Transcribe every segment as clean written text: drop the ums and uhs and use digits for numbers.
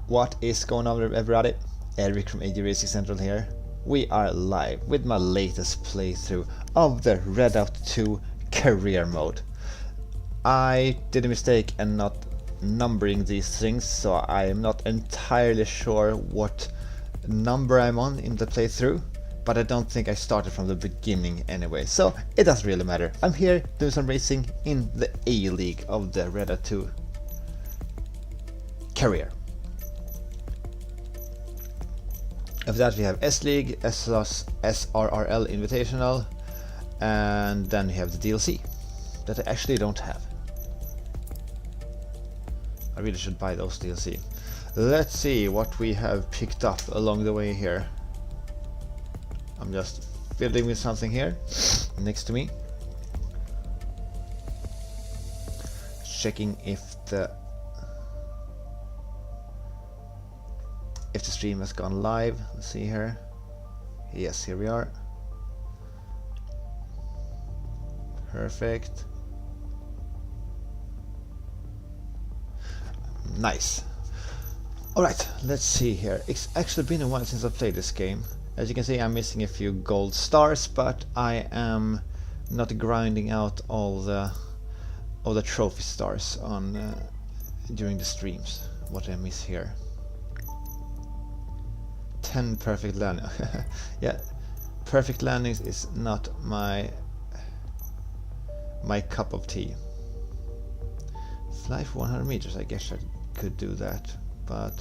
What is going on, everybody? Eric from AG Racing Central here. We are live with my latest playthrough of the Redout 2 career mode. I did a mistake and not numbering these things, so I am not entirely sure what number I'm on in the playthrough, but I don't think I started from the beginning anyway, so it doesn't really matter. I'm here doing some racing in the A League of the Redout 2 career. After that we have S League, SRRL Invitational, and then we have the DLC that I actually don't have. I really should buy those DLC. Let's see what we have picked up along the way here. I'm just fiddling with something here next to me. Checking if the stream has gone live. Let's see here. Yes, here we are. Perfect. Nice. Alright, let's see here. It's actually been a while since I played this game. As you can see, I'm missing a few gold stars, but I am not grinding out all the trophy stars on during the streams. What I miss here. 10 perfect landings. Yeah, perfect landings is not my cup of tea. Fly for 100 meters, I guess I could do that, but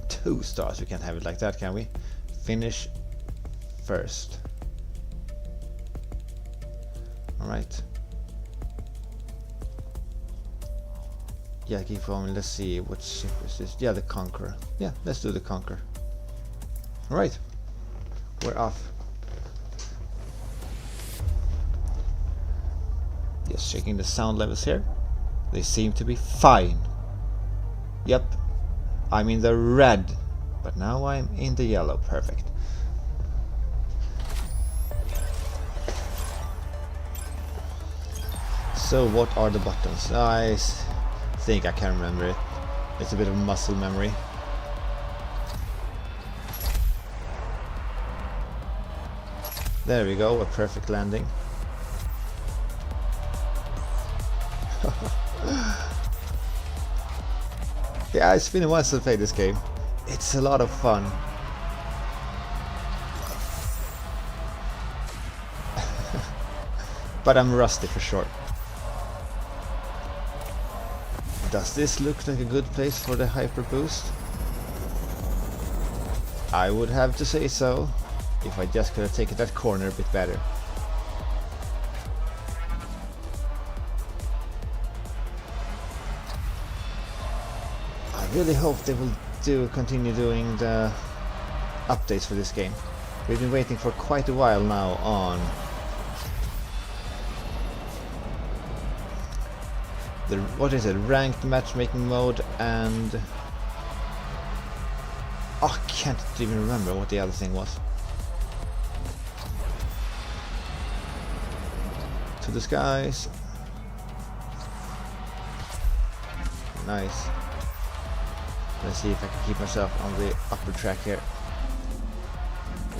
two stars, we can't have it like that, can we? Finish first. Alright. Yeah, keep going. Let's see, what ship is this? Yeah, the Conqueror. Yeah, let's do the Conqueror. Alright, we're off. Just checking the sound levels here. They seem to be fine. Yep, I'm in the red, but now I'm in the yellow. Perfect. So what are the buttons? I think I can remember it. It's a bit of muscle memory. There we go, a perfect landing. Yeah, it's been a while since I played this game. It's a lot of fun. But I'm rusty for sure. Does this look like a good place for the hyper boost? I would have to say so, if I just could have taken that corner a bit better. I really hope they will continue doing the updates for this game. We've been waiting for quite a while now on the, what is it, ranked matchmaking mode, and oh, I can't even remember what the other thing was. To the skies. Nice. Let's see if I can keep myself on the upper track here.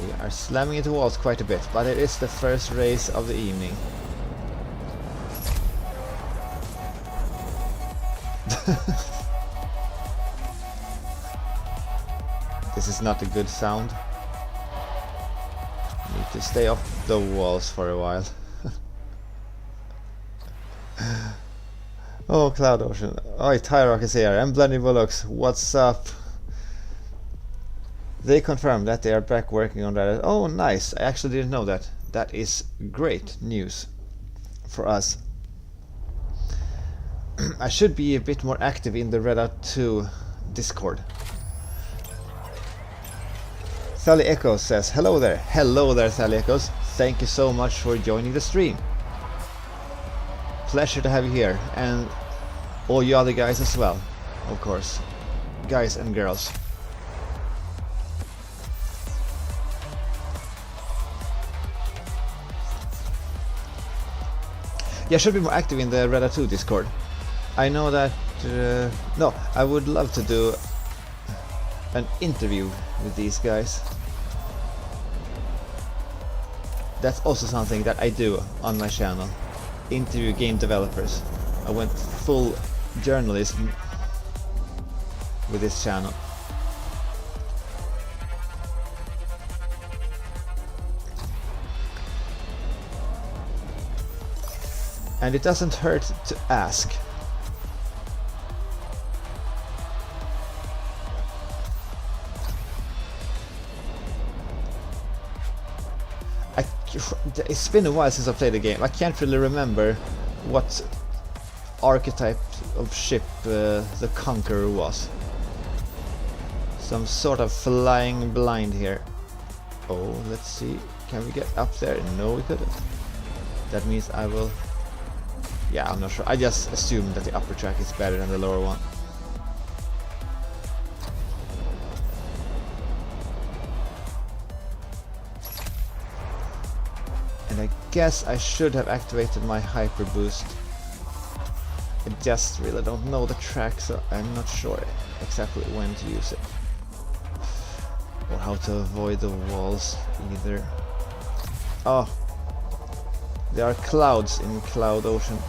We are slamming into walls quite a bit, but it is the first race of the evening. This is not a good sound. Need to stay off the walls for a while. Oh, Cloud Ocean. Oh, Tyrock is here. And Bloody Bullocks, what's up? They confirmed that they are back working on that. Oh, nice. I actually didn't know that. That is great news for us. I should be a bit more active in the Redout 2 Discord. Sally Echoes says, hello there. Hello there, Sally Echoes. Thank you so much for joining the stream. Pleasure to have you here, and all you other guys as well, of course. Guys and girls. Yeah, I should be more active in the Redout 2 Discord. I know that... no, I would love to do an interview with these guys. That's also something that I do on my channel. Interview game developers. I went full journalism with this channel. And it doesn't hurt to ask. It's been a while since I played the game. I can't really remember what archetype of ship the Conqueror was. Some sort of flying blind here. Oh, let's see. Can we get up there? No, we couldn't. That means I will... Yeah, I'm not sure. I just assumed that the upper track is better than the lower one. And I guess I should have activated my hyper boost. I just really don't know the track, so I'm not sure exactly when to use it. Or how to avoid the walls either. Oh, there are clouds in Cloud Ocean.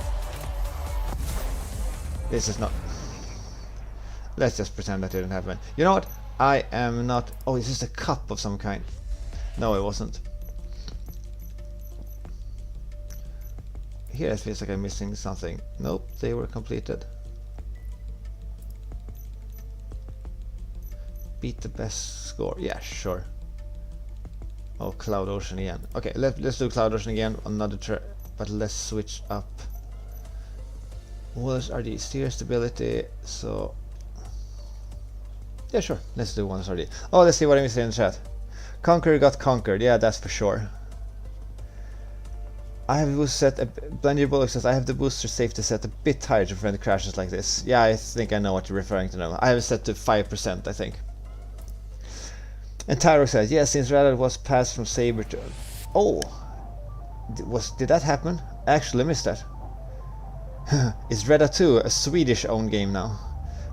This is not... Let's just pretend that didn't happen. You know what? I am not... Oh, is this a cup of some kind? No, it wasn't. Here it feels like I'm missing something. Nope, they were completed. Beat the best score. Yeah, sure. Oh, Cloud Ocean again. Okay, let's do Cloud Ocean again. Another but let's switch up. What are the steer stability? So yeah, sure. Let's do one RD. Oh, let's see what I missed in the chat. Conqueror got conquered. Yeah, that's for sure. I have boost set. Blender Bullock says I have the booster safety set a bit higher to prevent crashes like this. Yeah, I think I know what you're referring to now. I have it set to 5%, I think. And Tyro says, yeah, since Redout was passed from Saber to... Oh! Did that happen? I actually missed that. Is Redout 2 a Swedish-owned game now?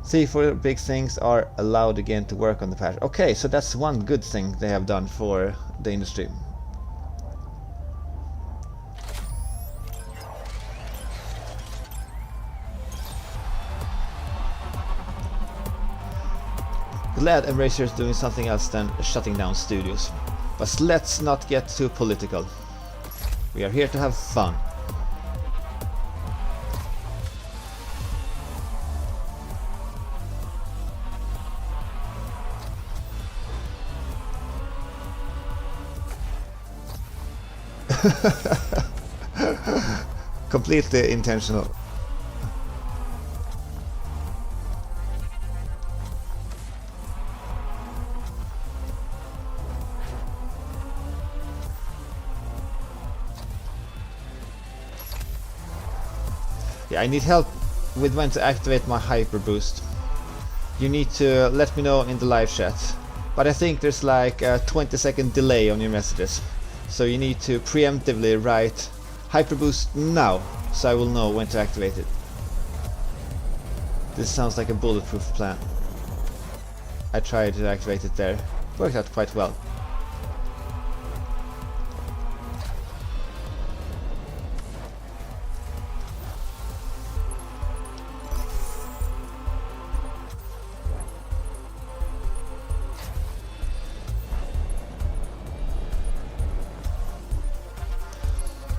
3-4 big things are allowed again to work on the patch. Okay, so that's one good thing they have done for the industry. Glad Embracer is doing something else than shutting down studios. But let's not get too political. We are here to have fun. Completely intentional. Yeah, I need help with when to activate my hyper boost. You need to let me know in the live chat. But I think there's like a 20-second delay on your messages. So you need to preemptively write hyper boost now, so I will know when to activate it. This sounds like a bulletproof plan. I tried to activate it there. Worked out quite well.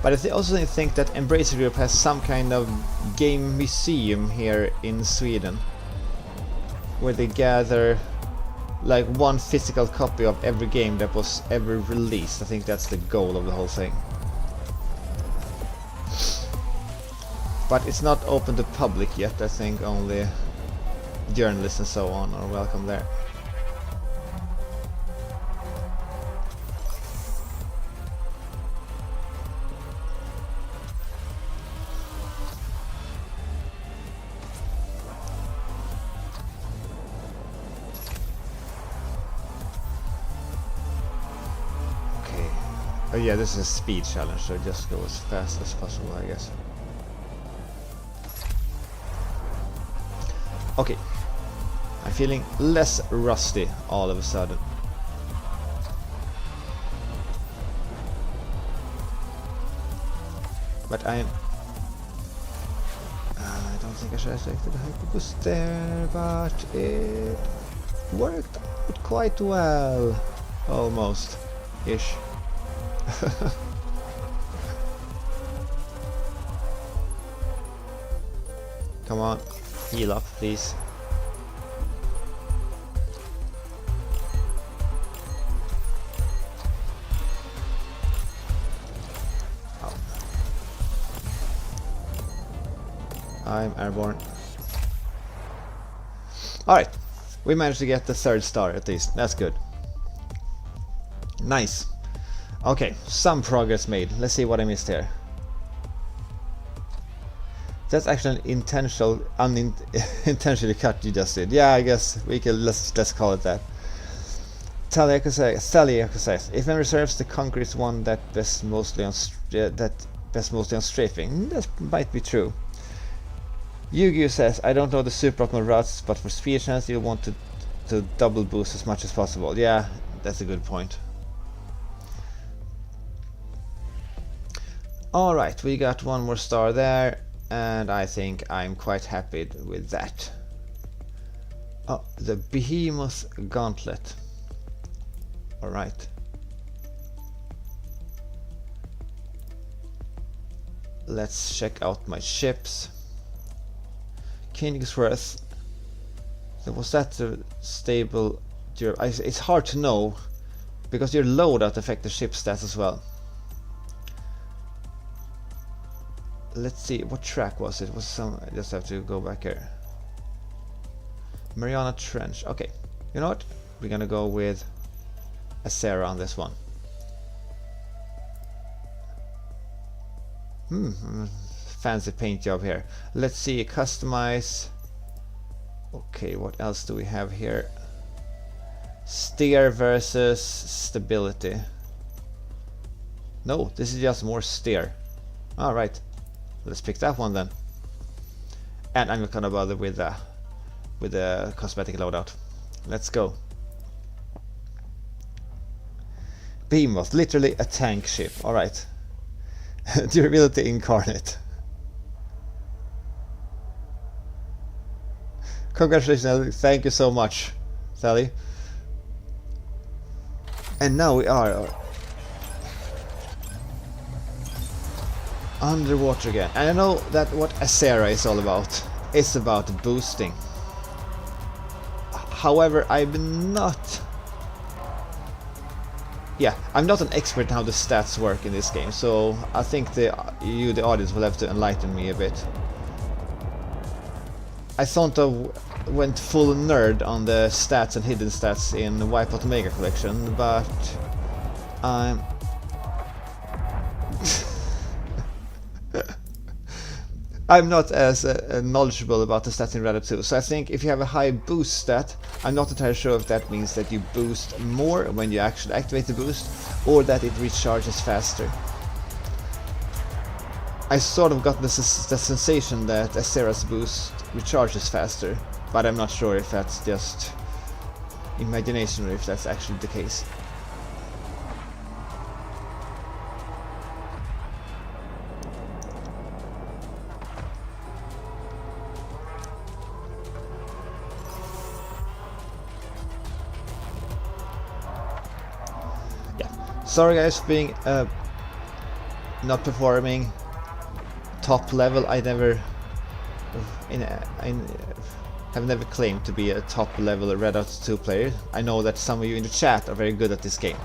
But I also think that Embracer Group has some kind of game museum here in Sweden, where they gather like one physical copy of every game that was ever released. I think that's the goal of the whole thing. But it's not open to public yet. I think only journalists and so on are welcome there. Oh yeah, this is a speed challenge, so just go as fast as possible, I guess. Okay. I'm feeling less rusty all of a sudden. But I don't think I should have selected the hyper boost there, but it worked out quite well. Almost. Ish. Come on, heal up, please. Oh. I'm airborne. Alright, we managed to get the 3rd star at least. That's good. Nice. Okay, some progress made. Let's see what I missed here. That's actually an unintentionally cut you just did. Yeah, I guess we can let's call it that. Taliaco says, if memory serves, the Conqueror is one that bests mostly on strafing. That might be true. Yu-Gi-Oh says, I don't know the super optimal routes, but for speed chance you want to double boost as much as possible. Yeah, that's a good point. Alright, we got one more star there. And I think I'm quite happy with that. Oh, the Behemoth Gauntlet. Alright. Let's check out my ships. Kingsworth. So was that the stable? It's hard to know because your loadout affects the ship stats as well. Let's see, what track was it? I just have to go back here. Mariana Trench. Okay, you know what? We're gonna go with a Sarah on this one. Fancy paint job here. Let's see, customize. Okay, what else do we have here? Steer versus stability. No, this is just more steer. Alright. Let's pick that one then. And I'm not gonna bother with the cosmetic loadout. Let's go. Behemoth, literally a tank ship. Alright. Durability incarnate. Congratulations, Sally. Thank you so much, Sally. And now we are underwater again. And I know that what Acera is all about. It's about boosting. However, I'm not an expert in how the stats work in this game, so I think the audience will have to enlighten me a bit. I sort of went full nerd on the stats and hidden stats in the Wipeout Omega collection, but I'm I'm not as knowledgeable about the stats in Redout 2, so I think if you have a high boost stat, I'm not entirely sure if that means that you boost more when you actually activate the boost, or that it recharges faster. I sort of got the sensation that Acera's boost recharges faster, but I'm not sure if that's just imagination or if that's actually the case. Sorry guys for being not performing top level. I have never claimed to be a top level Redout 2 player. I know that some of you in the chat are very good at this game.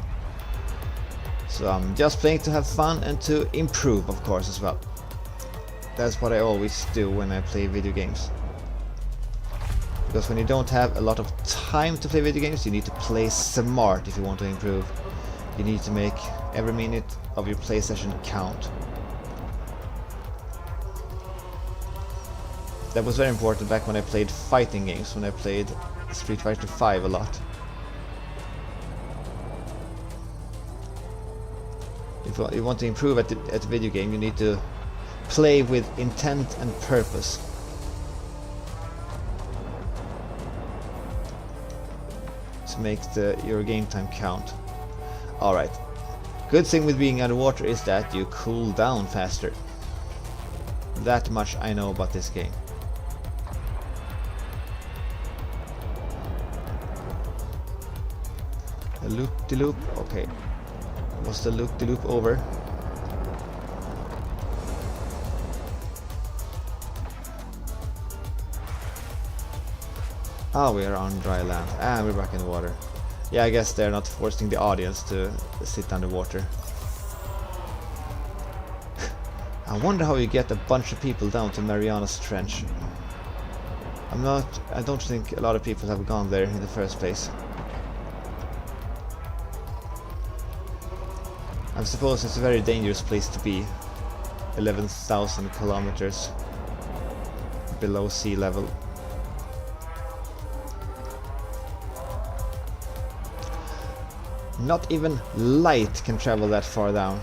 So I'm just playing to have fun and to improve, of course, as well. That's what I always do when I play video games. Because when you don't have a lot of time to play video games, you need to play smart if you want to improve. You need to make every minute of your play session count. That was very important back when I played fighting games, when I played Street Fighter 5 a lot. If you want to improve at a video game, you need to play with intent and purpose. make your game time count. Alright. Good thing with being underwater is that you cool down faster. That much I know about this game. A loop-de-loop, okay. Was the loop-de-loop over? Ah, we are on dry land, and we're back in the water. Yeah, I guess they're not forcing the audience to sit underwater. I wonder how you get a bunch of people down to Mariana's Trench. I don't think a lot of people have gone there in the first place. I suppose it's a very dangerous place to be. 11,000 kilometers below sea level. Not even light can travel that far down.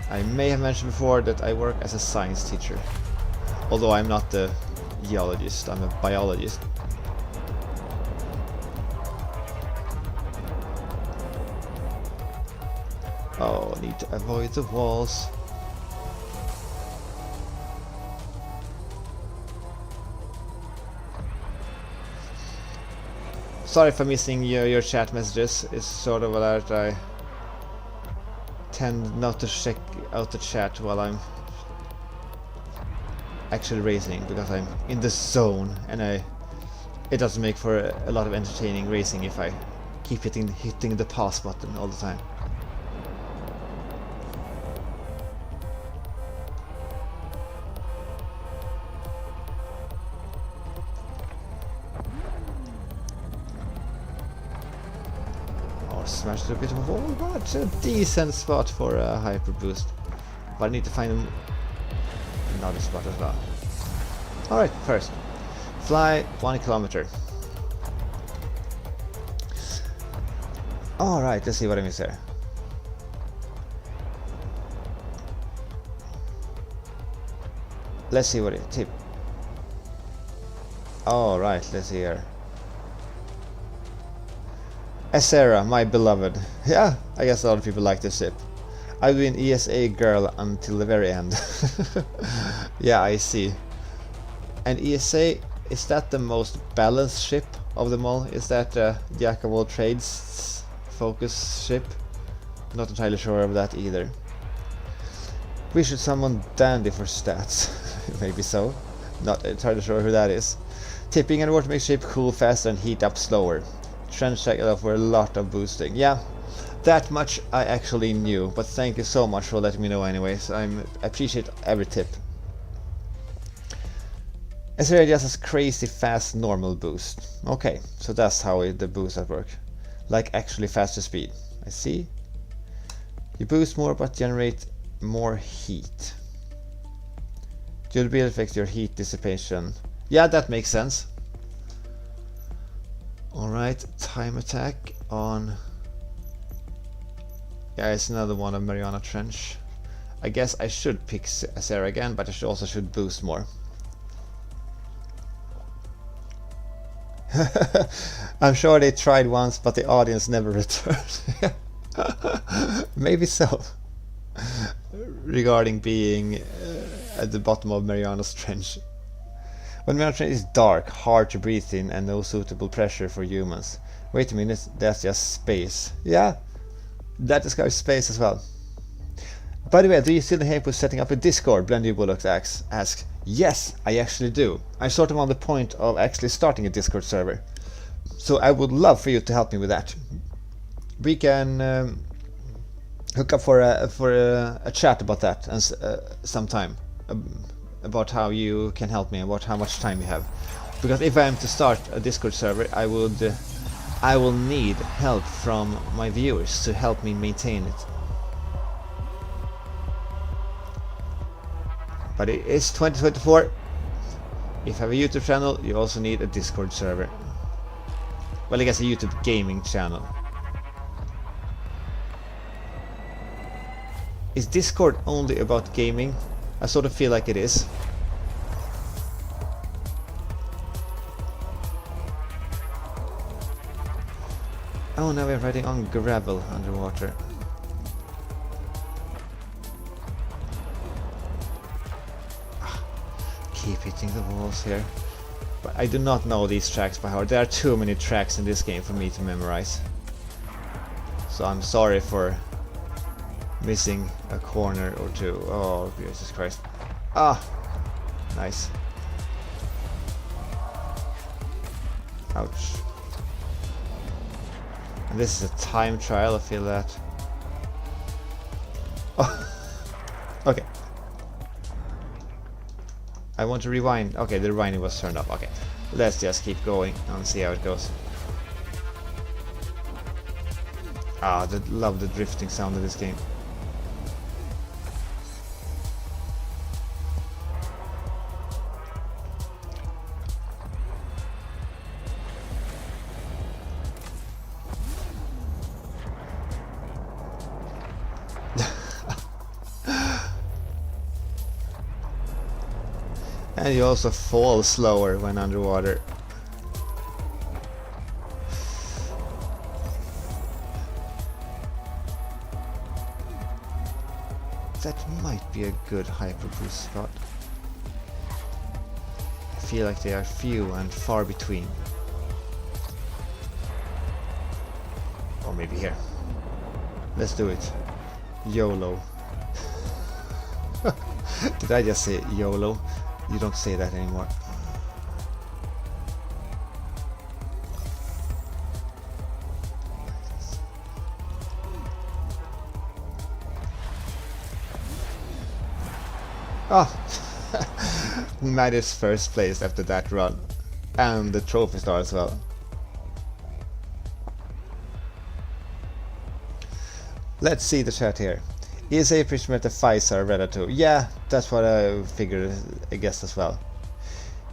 I may have mentioned before that I work as a science teacher. Although I'm not a geologist, I'm a biologist. Oh, need to avoid the walls. Sorry for missing your chat messages. It's sort of that I tend not to check out the chat while I'm actually racing, because I'm in the zone, and it doesn't make for a lot of entertaining racing if I keep hitting the pause button all the time. Smashed a bit of a wall, but a decent spot for a hyper boost. But I need to find another spot as well. Alright, first. Fly 1 kilometer. Alright, let's see what I miss there. Let's see what it tip. Alright, let's see here. Acera, my beloved. Yeah, I guess a lot of people like this ship. I've been ESA girl until the very end. Yeah, I see. And ESA, is that the most balanced ship of them all? Is that Jack of all trades focus ship? Not entirely sure of that either. We should summon Dandy for stats. Maybe so. Not entirely sure who that is. Tipping and water makes ship cool faster and heat up slower. Trench check for a lot of boosting. Yeah, that much I actually knew, but thank you so much for letting me know anyways. I appreciate every tip. Acera just has crazy fast normal boost. Okay, so that's how the boost at work. Like actually faster speed. I see. You boost more but generate more heat. Durability affects your heat dissipation. Yeah, that makes sense. Alright, time attack on... Yeah, it's another one of Mariana Trench. I guess I should pick Acera again, but I also should boost more. I'm sure they tried once, but the audience never returned. Maybe so. Regarding being at the bottom of Mariana's Trench. When Mariana Trench is dark, hard to breathe in, and no suitable pressure for humans. Wait a minute, that's just space. Yeah, that describes space as well. By the way, do you still need help with setting up a Discord? Blendy Bullocks asks. Yes, I actually do. I'm sort of on the point of actually starting a Discord server. So I would love for you to help me with that. We can hook up for a chat about that and sometime. About how you can help me and how much time you have, because if I am to start a Discord server, I will need help from my viewers to help me maintain it. But it is 2024. If you have a YouTube channel, you also need a Discord server. Well, I guess a YouTube gaming channel. Is Discord only about gaming? I sort of feel like it is. Oh, now we're riding on gravel underwater. Keep hitting the walls here. But I do not know these tracks by heart. There are too many tracks in this game for me to memorize. So I'm sorry for missing a corner or two. Oh, Jesus Christ. Ah! Nice. Ouch. And this is a time trial, I feel that. Oh. Okay. I want to rewind. Okay, the rewinding was turned off. Okay. Let's just keep going and see how it goes. Ah, I love the drifting sound of this game. And you also fall slower when underwater. That might be a good hyper boost spot. I feel like they are few and far between. Or maybe here. Let's do it. YOLO. Did I just say YOLO? You don't say that anymore. Oh! Maddie's first place after that run. And the trophy star as well. Let's see the chat here. ESA pretty much a 5-star Redout 2. Yeah, that's what I figured, I guess, as well.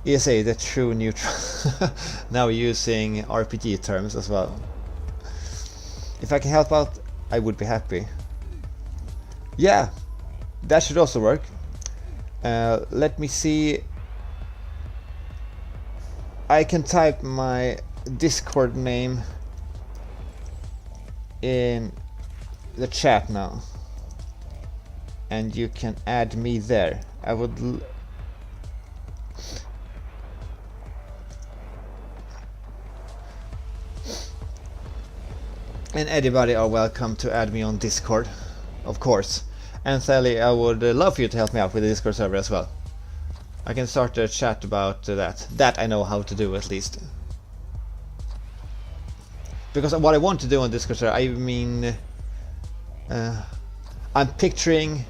ESA, the true neutral. Now using RPG terms as well. If I can help out, I would be happy. Yeah, that should also work. Let me see. I can type my Discord name in the chat now. And you can add me there. I would and anybody are welcome to add me on Discord, of course. And Sally, I would love for you to help me out with the Discord server as well. I can start a chat about that. That I know how to do, at least. Because what I want to do on Discord server, I mean, I'm picturing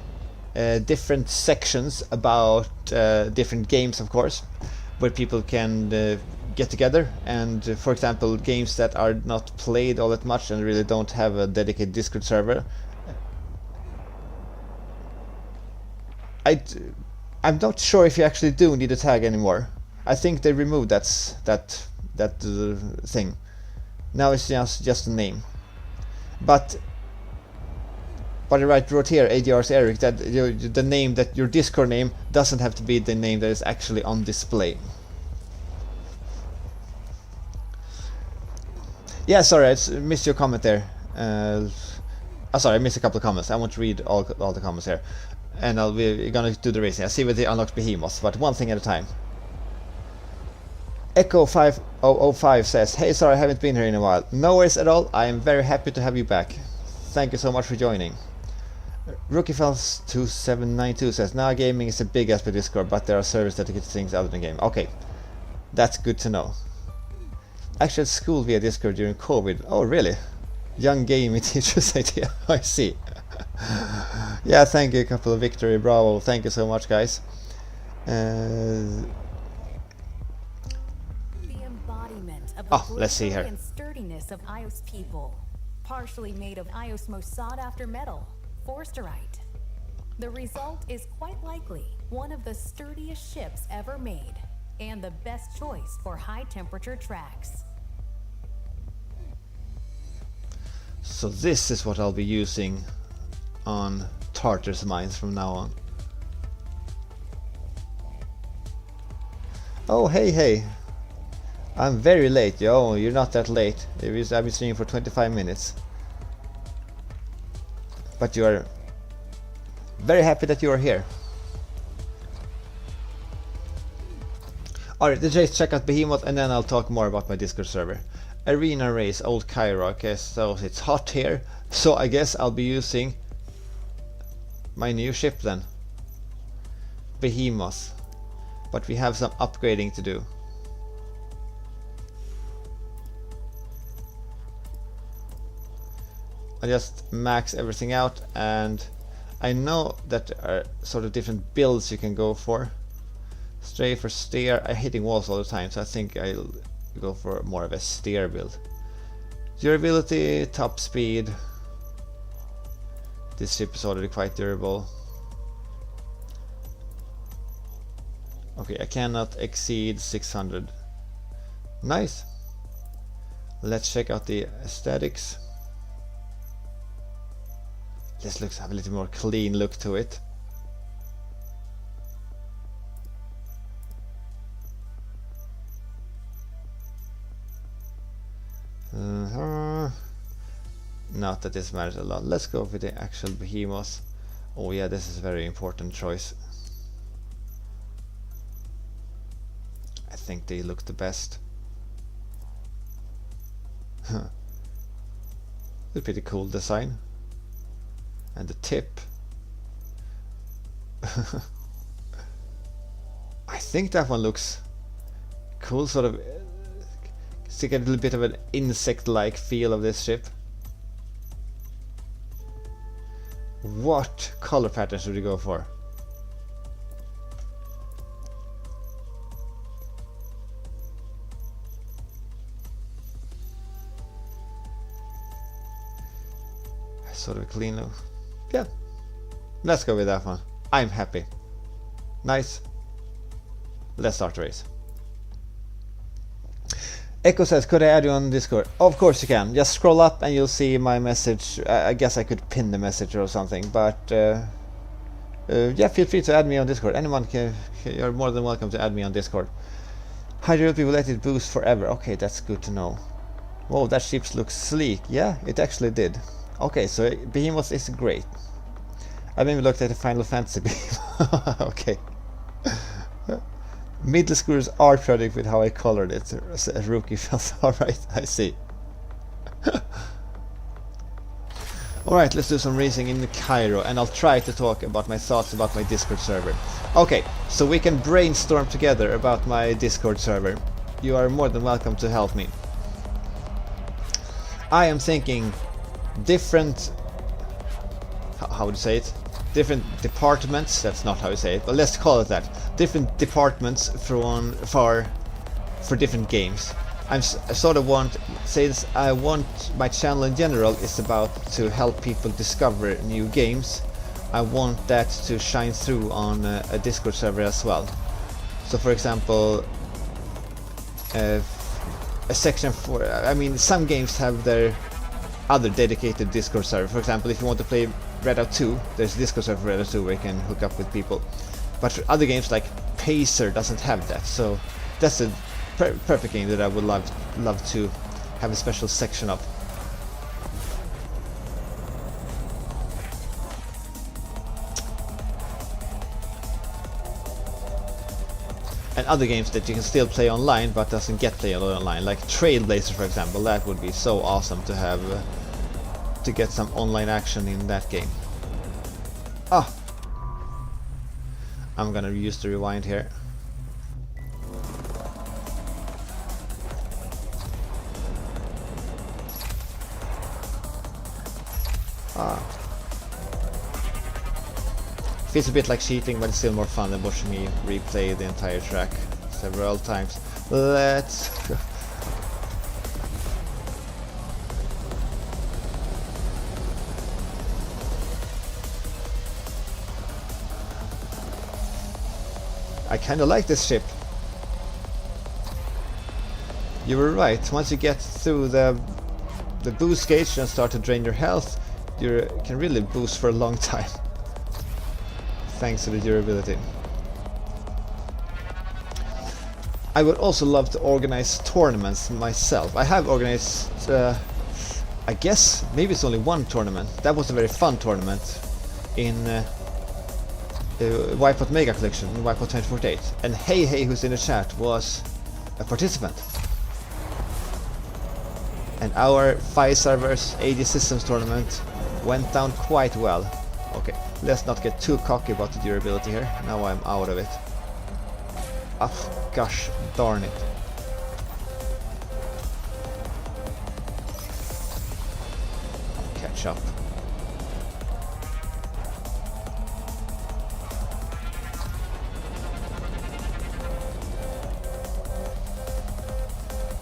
different sections about different games, of course, where people can get together and, for example, games that are not played all that much and really don't have a dedicated Discord server. I'm not sure if you actually do need a tag anymore. I think they removed that thing. Now it's just a name. But I wrote here, ADR's Eric, that the name, that your Discord name doesn't have to be the name that is actually on display. Yeah, sorry, I missed your comment there. Sorry, I missed a couple of comments. I won't read all the comments here. And we're gonna do the racing. I see with the unlocked behemoths, but one thing at a time. Echo 5005 says, hey, sorry, I haven't been here in a while. No worries at all, I am very happy to have you back. Thank you so much for joining. RookieFels2792 says, now gaming is a big aspect of Discord, but there are servers dedicated to things other than game. Okay, that's good to know. Actually at school via Discord during COVID. Oh really? Young gaming teachers idea. I see. Yeah, thank you, a couple of Victory, bravo, thank you so much, guys. The embodiment of the let's see here. and sturdiness of Ios people, partially made of Ios' most sought-after metal, forsterite. The result is quite likely one of the sturdiest ships ever made, and the best choice for high-temperature tracks. So this is what I'll be using on Carter's mines from now on. Oh, hey. I'm very late. Yo, you're not that late. I've been streaming for 25 minutes. But you are very happy that you are here. Alright, let's check out Behemoth and then I'll talk more about my Discord server. Arena Race, Old Cairo. Okay, so it's hot here. So I guess I'll be using my new ship then. Behemoth. But we have some upgrading to do. I just max everything out, and I know that there are sort of different builds you can go for. Strafe or steer. I'm hitting walls all the time, so I think I'll go for more of a steer build. Durability, top speed. This ship is already quite durable. Okay, I cannot exceed 600. Nice. Let's check out the aesthetics. This looks have a little more clean look to it. Not that this matters a lot. Let's go with the actual Behemoth. Oh yeah, this is a very important choice. I think they look the best. A pretty cool design. And the tip. I think that one looks cool, sort of. See, get a little bit of an insect-like feel of this ship. What color pattern should we go for? Sort of a clean look. Yeah, let's go with that one. I'm happy. Nice. Let's start the race. Echo says, could I add you on Discord? Of course you can. Just scroll up and you'll see my message. I guess I could pin the message or something, but yeah, feel free to add me on Discord. Anyone can, you're more than welcome to add me on Discord. Hydro will let it boost forever. Okay, that's good to know. Whoa, that ship looks sleek. Yeah, it actually did. Okay, so Behemoth is great. I maybe looked at the Final Fantasy Behemoth. Okay. Middle schoolers are product with how I colored it. A rookie felt alright, I see. Alright, let's do some racing in Cairo, and I'll try to talk about my thoughts about my Discord server. Okay, so we can brainstorm together about my Discord server. You are more than welcome to help me. I am thinking different... how would you say it? Different departments, that's not how you say it, but let's call it that. Different departments for different games. I sort of want, since I want my channel in general is about to help people discover new games, I want that to shine through on a Discord server as well. So for example, a section for, I mean, some games have their other dedicated Discord server. For example, if you want to play Redout 2, there's a Discord server for Redout 2 where you can hook up with people. But for other games like Pacer doesn't have that, so that's a perfect game that I would love to have a special section of. And other games that you can still play online but doesn't get played online, like Trailblazer for example. That would be so awesome to have to get some online action in that game. Ah, I'm gonna use the rewind here. Ah, feels a bit like cheating, but it's still more fun than watching me replay the entire track several times. Let's go. I kinda like this ship. You were right. Once you get through the boost gauge and start to drain your health, you can really boost for a long time. thanks to the durability. I would also love to organize tournaments myself. I have organized, I guess, maybe it's only one tournament. That was a very fun tournament in the Wipeout Mega Collection in Wipeout 2048. And Hey who's in the chat was a participant. And our 5 servers AD Systems tournament went down quite well. Okay, let's not get too cocky about the durability here. Now I'm out of it. Oh, gosh darn it. Catch up.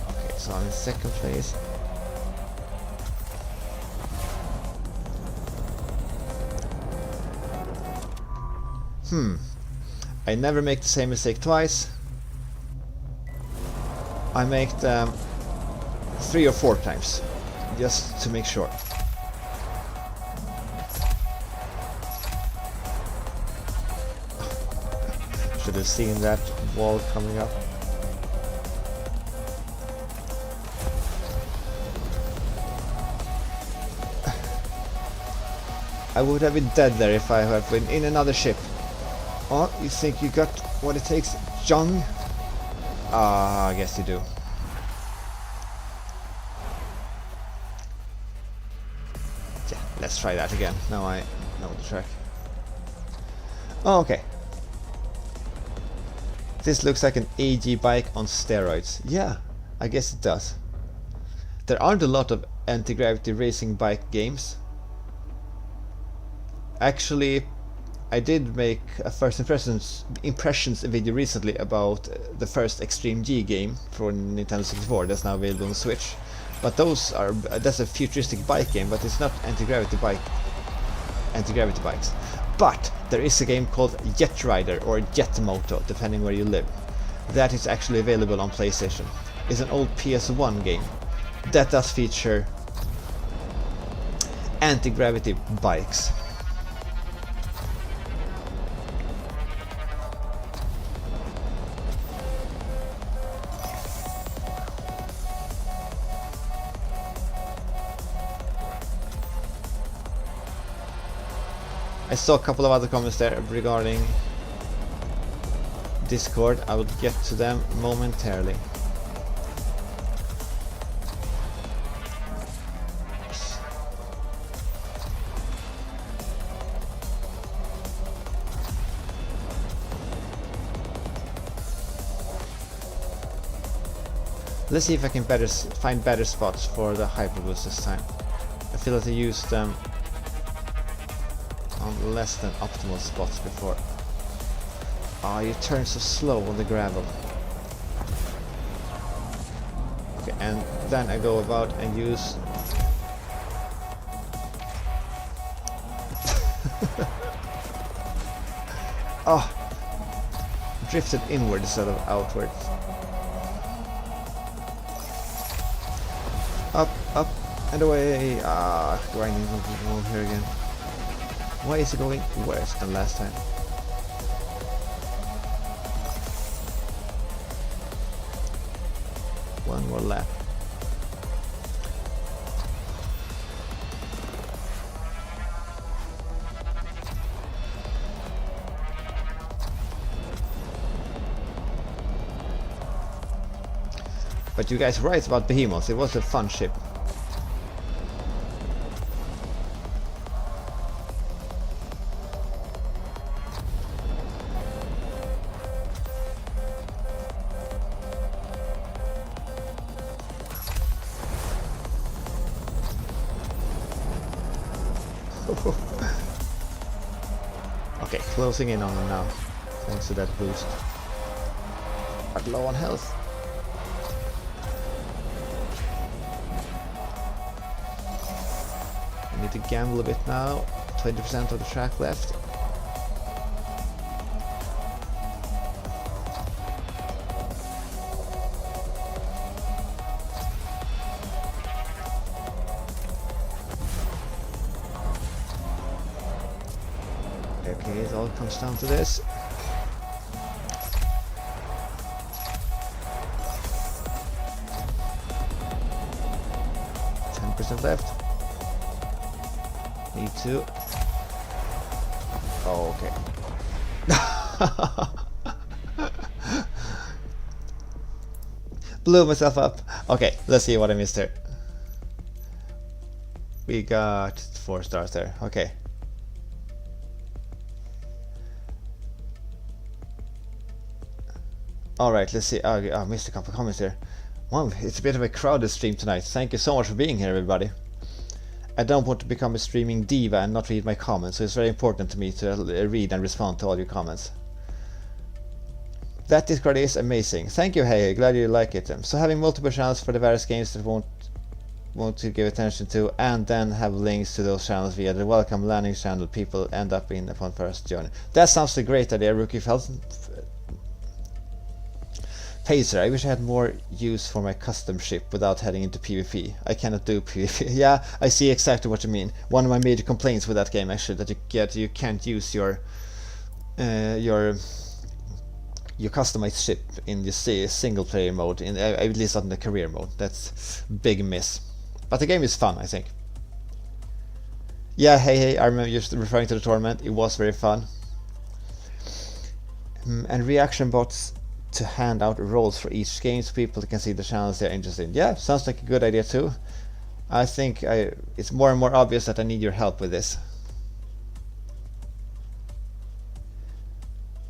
Okay, so I'm in second place. I never make the same mistake twice. I make them 3 or 4 times, just to make sure. Should have seen that wall coming up. I would have been dead there if I had been in another ship. Oh, you think you got what it takes, Jung? Ah, I guess you do. Yeah, let's try that again. Now I know the track. Oh, okay. This looks like an AG bike on steroids. Yeah, I guess it does. There aren't a lot of anti-gravity racing bike games. Actually, I did make a first impressions video recently about the first Extreme G game for Nintendo 64 that's now available on Switch. But that's a futuristic bike game, but it's not anti-gravity bikes. But there is a game called Jet Rider or Jet Moto, depending where you live. That is actually available on PlayStation. It's an old PS1 game that does feature anti-gravity bikes. I saw a couple of other comments there regarding Discord. I will get to them momentarily. Let's see if I can find better spots for the hyperboost this time. I feel like I used them on less than optimal spots before. Ah, you turn so slow on the gravel. Okay, and then I go about and use oh, drifted inward instead of outward. Up and away. Ah, do I need to move here again? Why is it going worse than last time? One more lap. But you guys were right about Behemoth, it was a fun ship. Okay, closing in on them now, thanks to that boost. But low on health. I need to gamble a bit now, 20% of the track left. Okay, it all comes down to this. Left. Need to. Oh, okay. Blew myself up. Okay, let's see what I missed here. We got 4 stars there. Okay. Alright, let's see. Oh, I missed a couple of comments here. Wow, it's a bit of a crowded stream tonight. Thank you so much for being here, everybody. I don't want to become a streaming diva and not read my comments, so it's very important to me to read and respond to all your comments. That Discord is amazing. Thank you, hey, glad you like it. So having multiple channels for the various games that want to give attention to, and then have links to those channels via the welcome landing channel people end up in upon first journey. That sounds a great idea, Rookie Pacer, I wish I had more use for my custom ship without heading into PvP. I cannot do PvP. Yeah, I see exactly what you mean. One of my major complaints with that game, actually, that you can't use your customized ship in the single player mode, at least not in the career mode. That's a big miss. But the game is fun, I think. Yeah, hey, I remember you referring to the tournament. It was very fun. And reaction bots to hand out roles for each game so people can see the channels they're interested in. Yeah, sounds like a good idea too. I think it's more and more obvious that I need your help with this.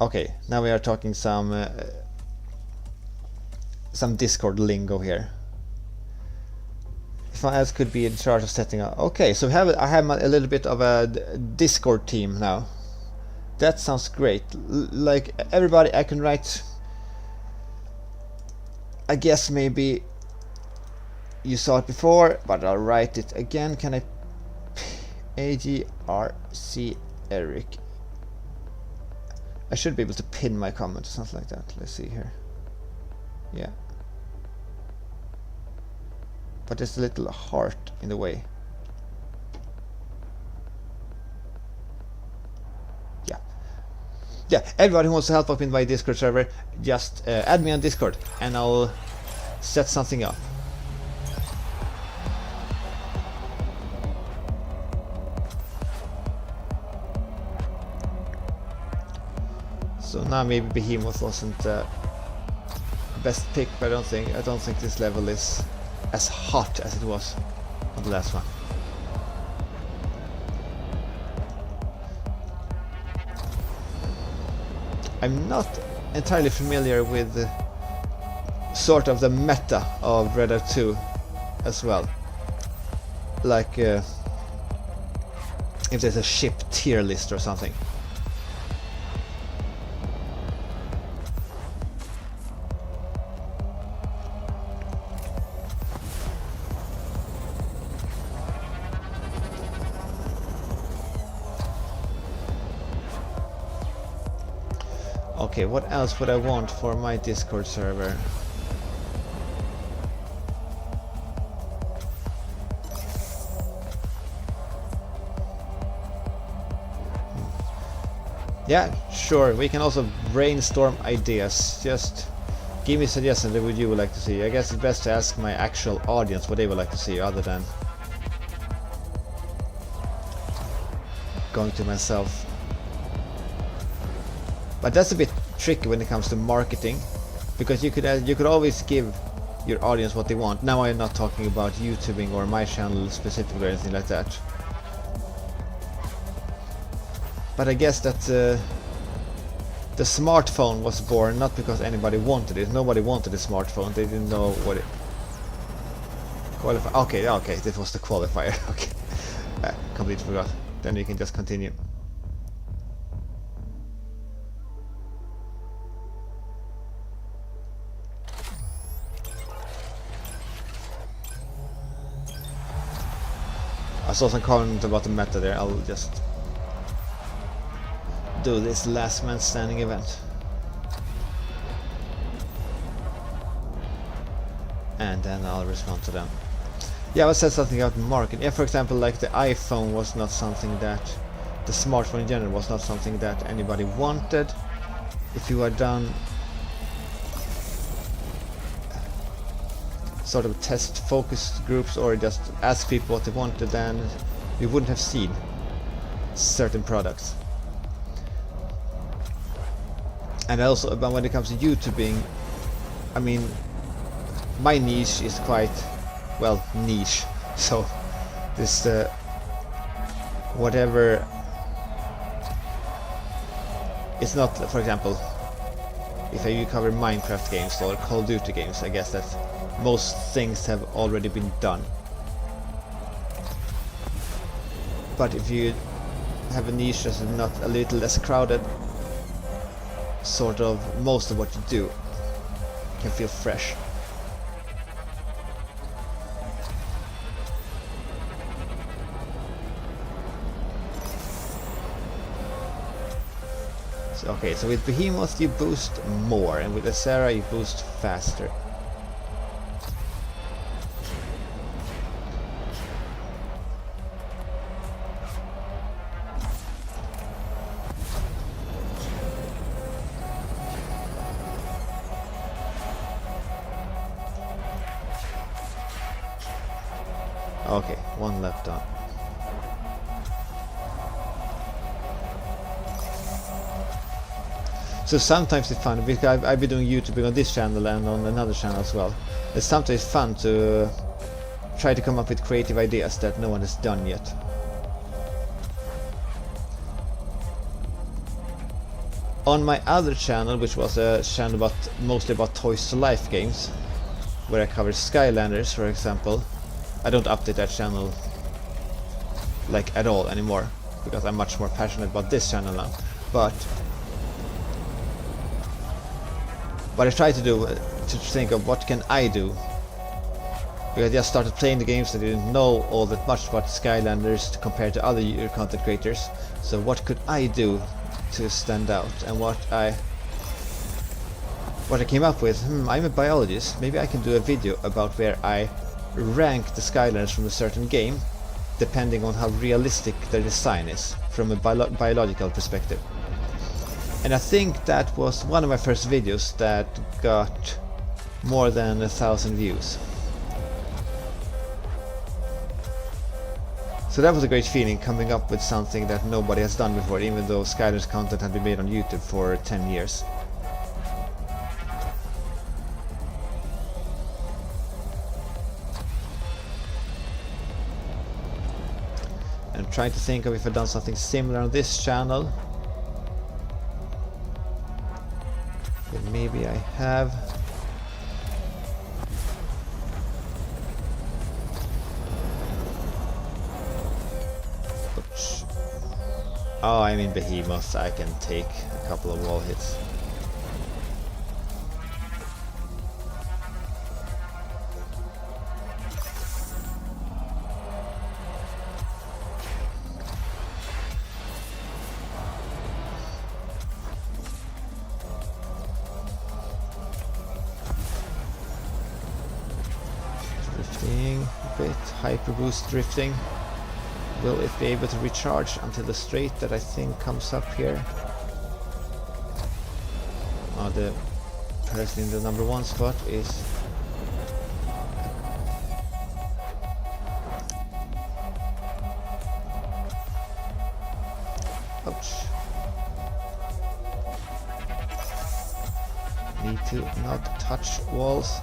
Okay, now we are talking some Discord lingo here. If someone else could be in charge of setting up. Okay, so I have a little bit of a Discord team now. That sounds great. Like everybody, I can write. I guess maybe you saw it before, but I'll write it again. Can I? AGRC Eric. I should be able to pin my comment or something like that. Let's see here. Yeah. But there's a little heart in the way. Yeah. Yeah, everybody who wants to help up in my Discord server, just add me on Discord and I'll set something up. So now maybe Behemoth wasn't the best pick, but I don't think this level is as hot as it was on the last one. I'm not entirely familiar with sort of the meta of Redout 2 as well. Like if there's a ship tier list or something. Okay, what else would I want for my Discord server? Yeah, sure, we can also brainstorm ideas. Just give me suggestions that you would like to see. I guess it's best to ask my actual audience what they would like to see, other than going to myself. But that's a bit tricky when it comes to marketing, because you could always give your audience what they want. Now I'm not talking about YouTubing or my channel specifically or anything like that. But I guess that the smartphone was born not because anybody wanted it. Nobody wanted a smartphone. They didn't know what it. Okay, this was the qualifier. Okay, completely forgot. Then you can just continue. I saw some comment about the meta there. I'll just do this last man standing event. And then I'll respond to them. Yeah, I said something about marketing. Yeah, for example, like the iPhone was not something that the smartphone in general was not something that anybody wanted. If you had done sort of test focus groups or just ask people what they wanted, then you wouldn't have seen certain products. And also, about when it comes to YouTubing, I mean, my niche is quite, well, niche. So this whatever, it's not, for example, if you cover Minecraft games or Call of Duty games, I guess that most things have already been done. But if you have a niche that's not a little less crowded, sort of most of what you do can feel fresh. So, okay, so with Behemoth you boost more, and with Asera you boost faster. Okay, one left on. So sometimes it's fun, because I've been doing YouTubing on this channel and on another channel as well. It's sometimes fun to try to come up with creative ideas that no one has done yet. On my other channel, which was a channel mostly about Toys to Life games, where I covered Skylanders, for example, I don't update that channel like at all anymore, because I'm much more passionate about this channel now. But what I try to do to think of what can I do, because I just started playing the games, I didn't know all that much about Skylanders compared to other content creators. So what could I do to stand out? And what I came up with, I'm a biologist, maybe I can do a video about where I rank the Skylanders from a certain game, depending on how realistic their design is from a biological perspective. And I think that was one of my first videos that got more than 1,000 views. So that was a great feeling, coming up with something that nobody has done before, even though Skylanders content had been made on YouTube for 10 years. I'm trying to think of if I've done something similar on this channel. But maybe I have. Oops. Oh, I'm in Behemoth, I can take a couple of wall hits. Drifting a bit, hyper boost drifting. Will it be able to recharge until the straight that I think comes up here? Oh, the person in the number 1 spot is... Ouch. Need to not touch walls.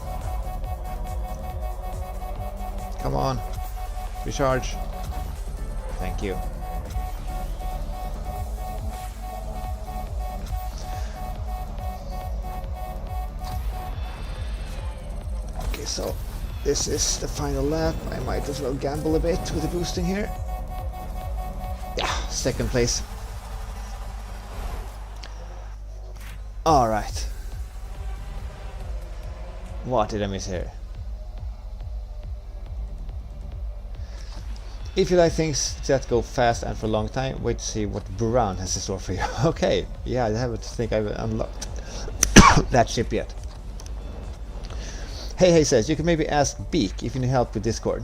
Come on, recharge. Thank you. Okay, so this is the final lap. I might as well gamble a bit with the boosting here. Yeah, 2nd place. Alright. What did I miss here? If you like things that go fast and for a long time, wait to see what Buran has in store for you. Okay, yeah, I haven't think I've unlocked that ship yet. Hey says, you can maybe ask Beak if you need help with Discord.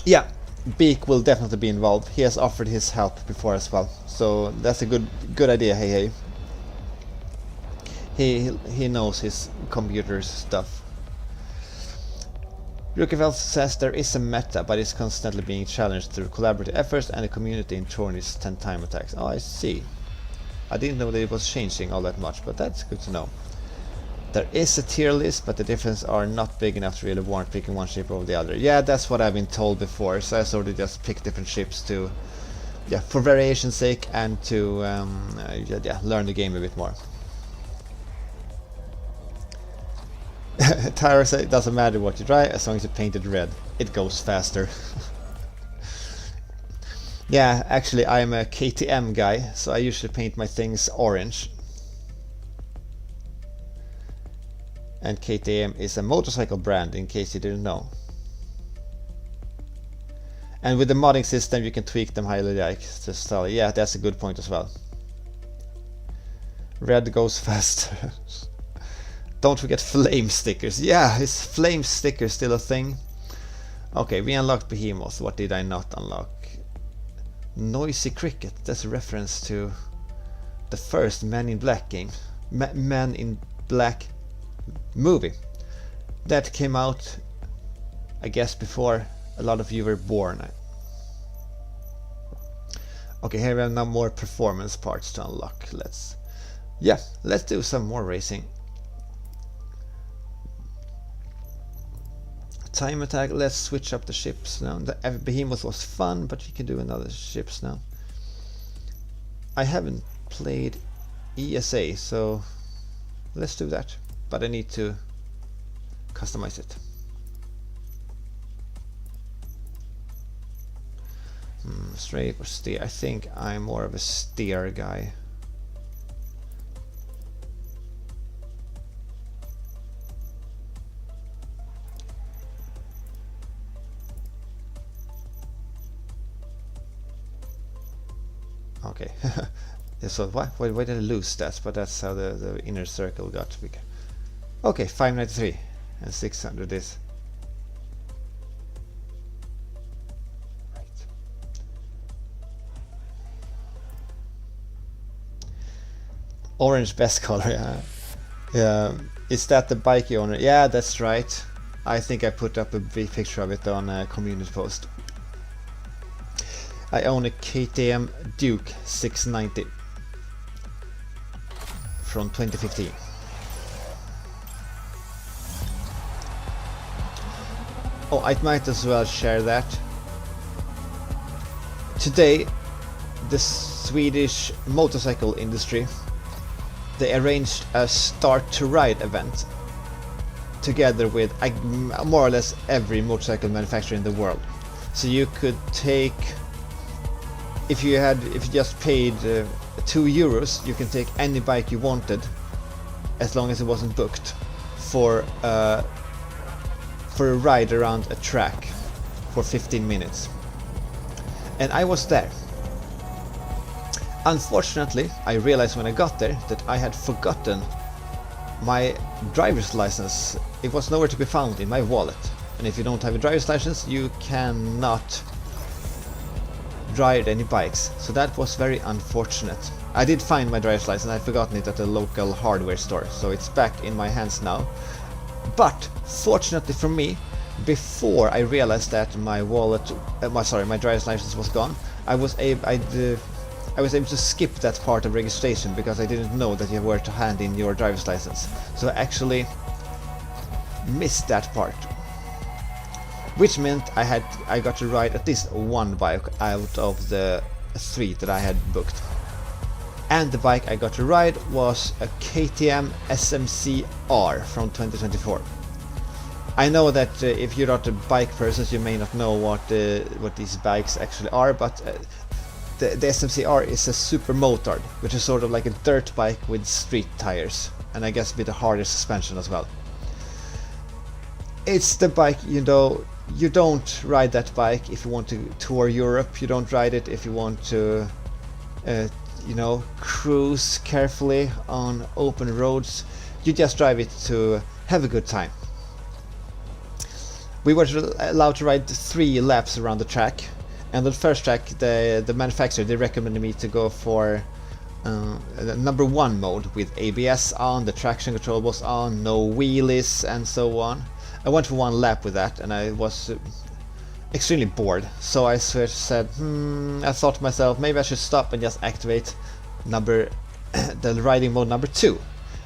Yeah, Beak will definitely be involved. He has offered his help before as well, so that's a good idea. Hey, he knows his computer stuff. Rookefeld says there is a meta, but it's constantly being challenged through collaborative efforts and the community in Torny's 10 time attacks. Oh, I see. I didn't know that it was changing all that much, but that's good to know. There is a tier list, but the differences are not big enough to really warrant picking one ship over the other. Yeah, that's what I've been told before, so I sort of just pick different ships to, yeah, for variation's sake and to yeah, learn the game a bit more. Tyra said it doesn't matter what you try as long as you paint it red. It goes faster. Yeah, actually I'm a KTM guy, so I usually paint my things orange. And KTM is a motorcycle brand, in case you didn't know. And with the modding system you can tweak them highly like to style. Yeah, that's a good point as well. Red goes faster. Don't forget flame stickers. Yeah, is flame stickers still a thing? Okay, we unlocked Behemoth. What did I not unlock? Noisy Cricket. That's a reference to the first Men in Black game. Men in Black movie. That came out, I guess, before a lot of you were born. Okay, here we have now more performance parts to unlock. Let's do some more racing. Time attack, let's switch up the ships now. The Behemoth was fun, but you can do another ships now. I haven't played ESA, so let's do that. But I need to customize it. Straight or steer? I think I'm more of a steer guy. Okay. So why did I lose that? But that's how the inner circle got bigger. Okay, 593 and 600 is right. Orange best color, yeah. Yeah, is that the bike you own? Yeah, that's right. I think I put up a big picture of it on a community post. I own a KTM Duke 690 from 2015. Oh, I might as well share that. Today, the Swedish motorcycle industry, they arranged a Start to Ride event together with more or less every motorcycle manufacturer in the world. So you could take, if you just paid €2, you can take any bike you wanted, as long as it wasn't booked, for a ride around a track for 15 minutes. And I was there. Unfortunately, I realized when I got there that I had forgotten my driver's license. It was nowhere to be found in my wallet. And if you don't have a driver's license, you cannot ride any bikes. So that was very unfortunate. I did find my driver's license. I'd forgotten it at a local hardware store. So it's back in my hands now. But fortunately for me, before I realized that my wallet, my driver's license was gone, I was able to skip that part of registration because I didn't know that you were to hand in your driver's license. So I actually missed that part, which meant I got to ride at least one bike out of the 3 that I had booked. And the bike I got to ride was a KTM SMC R from 2024. I know that if you're not a bike person, you may not know what these bikes actually are, but the SMC R is a super motard, which is sort of like a dirt bike with street tires, and I guess a bit of harder suspension as well. It's the bike, you know, you don't ride that bike if you want to tour Europe. You don't ride it if you want to you know, cruise carefully on open roads. You just drive it to have a good time. We were allowed to ride 3 laps around the track, And the first track, the manufacturer, they recommended me to go for the number 1 mode with ABS on, the traction control was on, no wheelies and so on. I went for 1 lap with that and I was extremely bored, so I said, I thought to myself, maybe I should stop and just activate the riding mode number 2,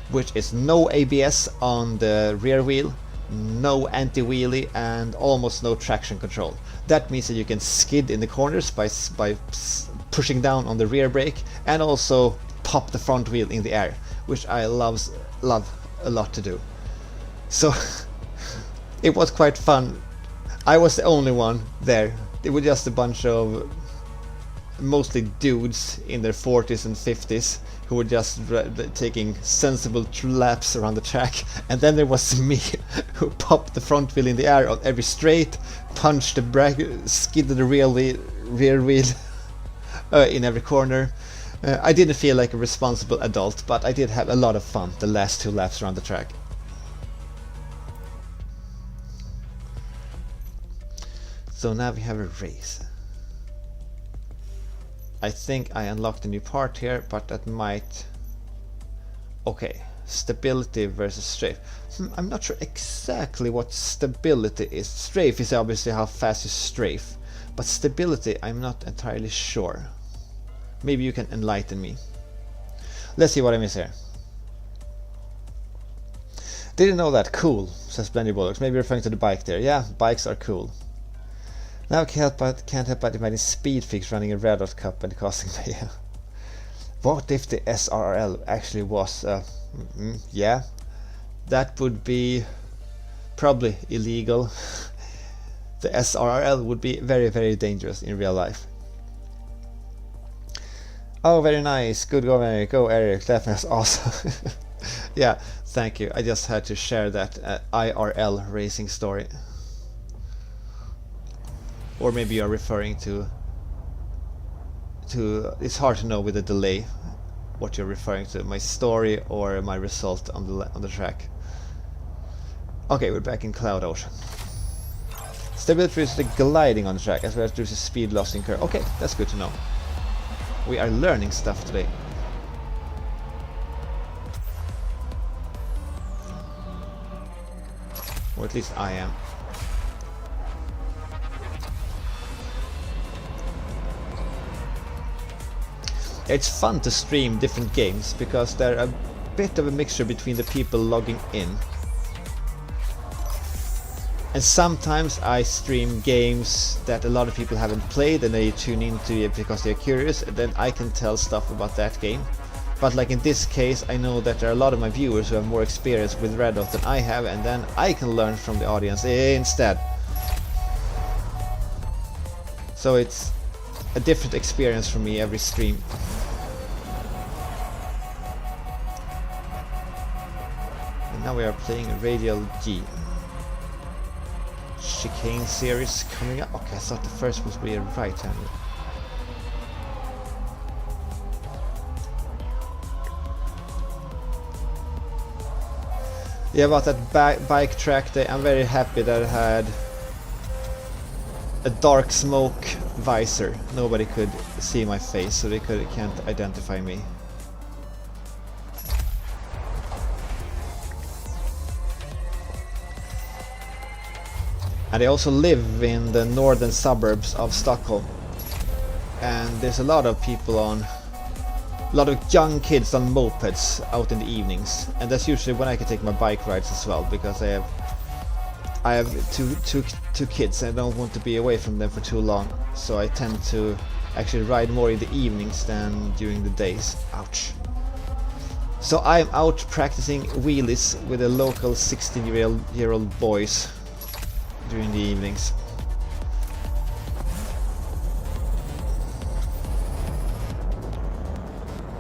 which is no ABS on the rear wheel, no anti-wheelie and almost no traction control. That means that you can skid in the corners by pushing down on the rear brake and also pop the front wheel in the air, which I love a lot to do. So it was quite fun. I was the only one there. It was just a bunch of mostly dudes in their 40s and 50s who were just taking sensible laps around the track, and then there was me who popped the front wheel in the air on every straight, punched the brake, skidded the rear wheel in every corner. I didn't feel like a responsible adult, but I did have a lot of fun the last 2 laps around the track. So now we have a race. I think I unlocked a new part here, but that might... Okay, stability versus strafe. I'm not sure exactly what stability is. Strafe is obviously how fast you strafe, but stability I'm not entirely sure. Maybe you can enlighten me. Let's see what I miss here. Didn't know that. Cool, says Blendy Bollocks. Maybe referring to the bike there. Yeah, bikes are cool. Now can't help but imagine Speedfix running a Redout Cup and causing mayhem. What if the SRL actually was... yeah, that would be probably illegal. The SRL would be very, very dangerous in real life. Oh, very nice. Good go, Eric. Go, Eric. That was awesome. Yeah, thank you. I just had to share that IRL racing story. Or maybe you're referring to... It's hard to know with a delay what you're referring to, my story or my result on the track. Okay, we're back in Cloud Ocean. Stability is the gliding on the track as well as reduces speed loss in curve. Okay, that's good to know. We are learning stuff today. Or at least I am. It's fun to stream different games because they're a bit of a mixture between the people logging in. And sometimes I stream games that a lot of people haven't played and they tune into it because they're curious, and then I can tell stuff about that game. But like in this case, I know that there are a lot of my viewers who have more experience with Redout than I have, and then I can learn from the audience instead. So it's a different experience for me every stream. And now we are playing Radial G. Chicane series coming up. Okay, I thought the first was be a right-hander. Yeah, about that bike track day, I'm very happy that it had a dark smoke visor. Nobody could see my face, so they can't identify me. And I also live in the northern suburbs of Stockholm, and there's a lot of people a lot of young kids on mopeds out in the evenings, and that's usually when I can take my bike rides as well, because I have two kids and I don't want to be away from them for too long, so I tend to actually ride more in the evenings than during the days. Ouch. So I'm out practicing wheelies with the local 16-year-old boys during the evenings.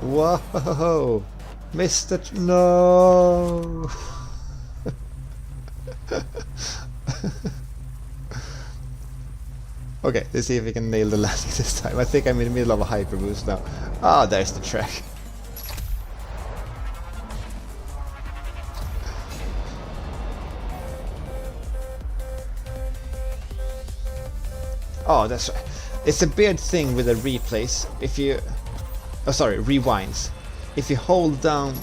Whoa! Missed it! No! Okay, let's see if we can nail the landing this time. I think I'm in the middle of a hyper boost now. Ah, there's the track. Oh, that's right. It's a weird thing with the replays. If you... Oh, sorry, rewinds. If you hold down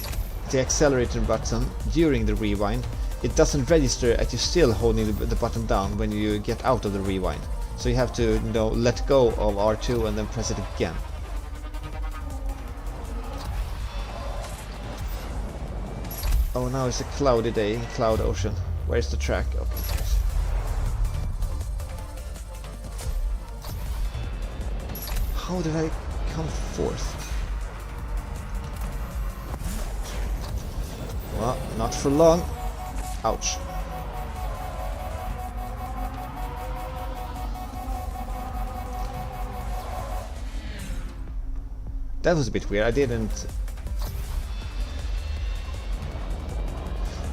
the accelerator button during the rewind, it doesn't register as you're still holding the button down when you get out of the rewind. So you have to, you know, let go of R2 and then press it again. Oh, now it's a cloudy day, cloud ocean. Where's the track? Okay. How did I come fourth? Well, not for long. Ouch. That was a bit weird. I didn't...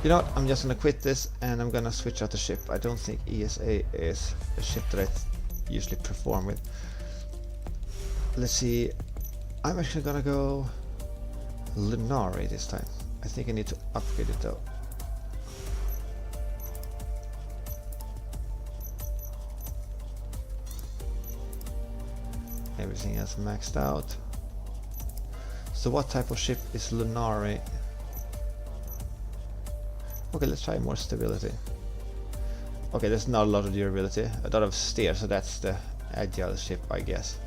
You know what? I'm just gonna quit this and I'm gonna switch out the ship. I don't think ESA is a ship that I usually perform with. Let's see. I'm actually gonna go Lunare this time. I think I need to upgrade it though. Everything else maxed out. So what type of ship is Lunare? Okay, let's try more stability. Okay, there's not a lot of durability, a lot of steer, so that's the agile ship, I guess.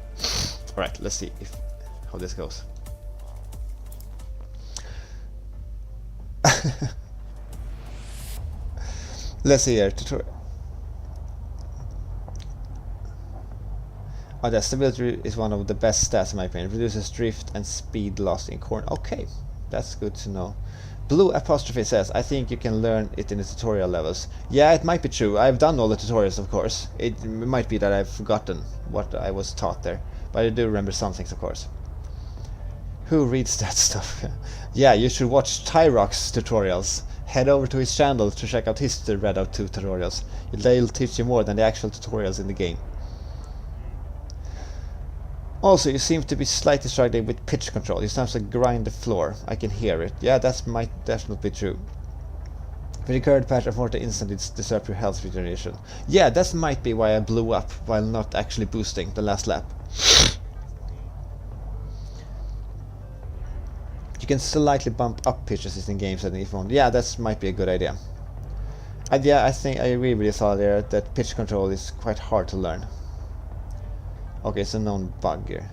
Alright, let's see how this goes. Let's see here, tutorial. Oh, the stability is one of the best stats in my opinion. Reduces drift and speed loss in corner. Okay, that's good to know. Blue apostrophe says, I think you can learn it in the tutorial levels. Yeah, it might be true. I've done all the tutorials, of course. It might be that I've forgotten what I was taught there. But I do remember some things, of course. Who reads that stuff? Yeah, you should watch Tyrock's tutorials. Head over to his channel to check out his Redout 2 tutorials. They'll teach you more than the actual tutorials in the game. Also, you seem to be slightly struggling with pitch control. You sometimes like grind the floor. I can hear it. Yeah, that might definitely be true. With the current patch, unfortunately, instantly disrupt your health regeneration. Yeah, that might be why I blew up while not actually boosting the last lap. You can slightly bump up pitches in game setting if you want. Yeah, that might be a good idea. And yeah, I think I agree with you, Saul, there that pitch control is quite hard to learn. Okay, it's a known bug here.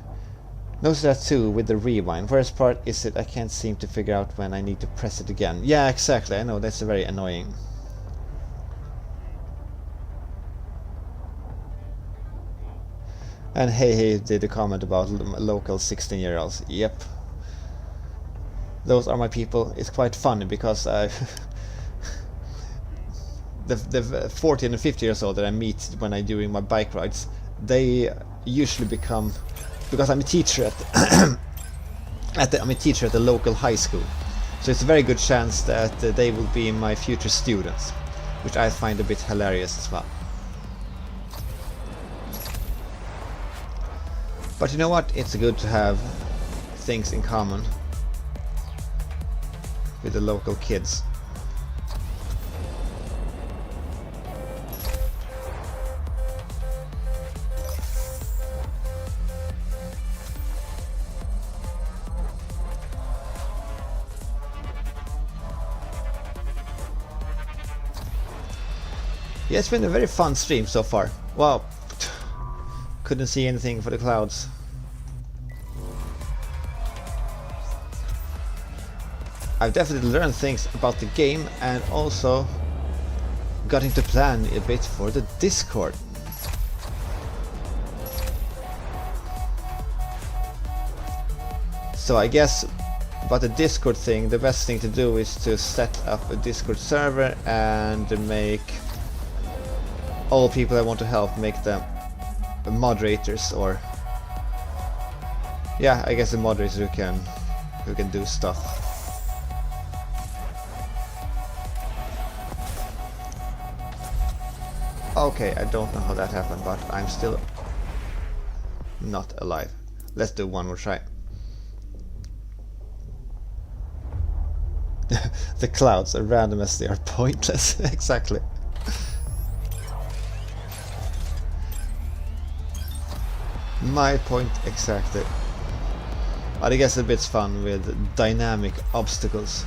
Notice that too with the rewind. Worst part is that I can't seem to figure out when I need to press it again. Yeah, exactly. I know, that's very annoying. And hey did a comment about local 16-year-olds. Yep. Those are my people. It's quite funny because I... the 14 and 50 years old that I meet when I'm doing my bike rides, they usually become, because I'm a teacher at I'm a teacher at the local high school, so it's a very good chance that they will be my future students, which I find a bit hilarious as well. But you know what? It's good to have things in common with the local kids. Yeah, it's been a very fun stream so far. Wow, couldn't see anything for the clouds. I've definitely learned things about the game and also got into plan a bit for the Discord. So I guess about the Discord thing, the best thing to do is to set up a Discord server and make all people that want to help, make them moderators, or yeah, I guess the moderators who can do stuff. Okay, I don't know how that happened, but I'm still not alive. Let's do one more try. The clouds are random as they are pointless. Exactly. My point exactly. But I guess it gets fun with dynamic obstacles.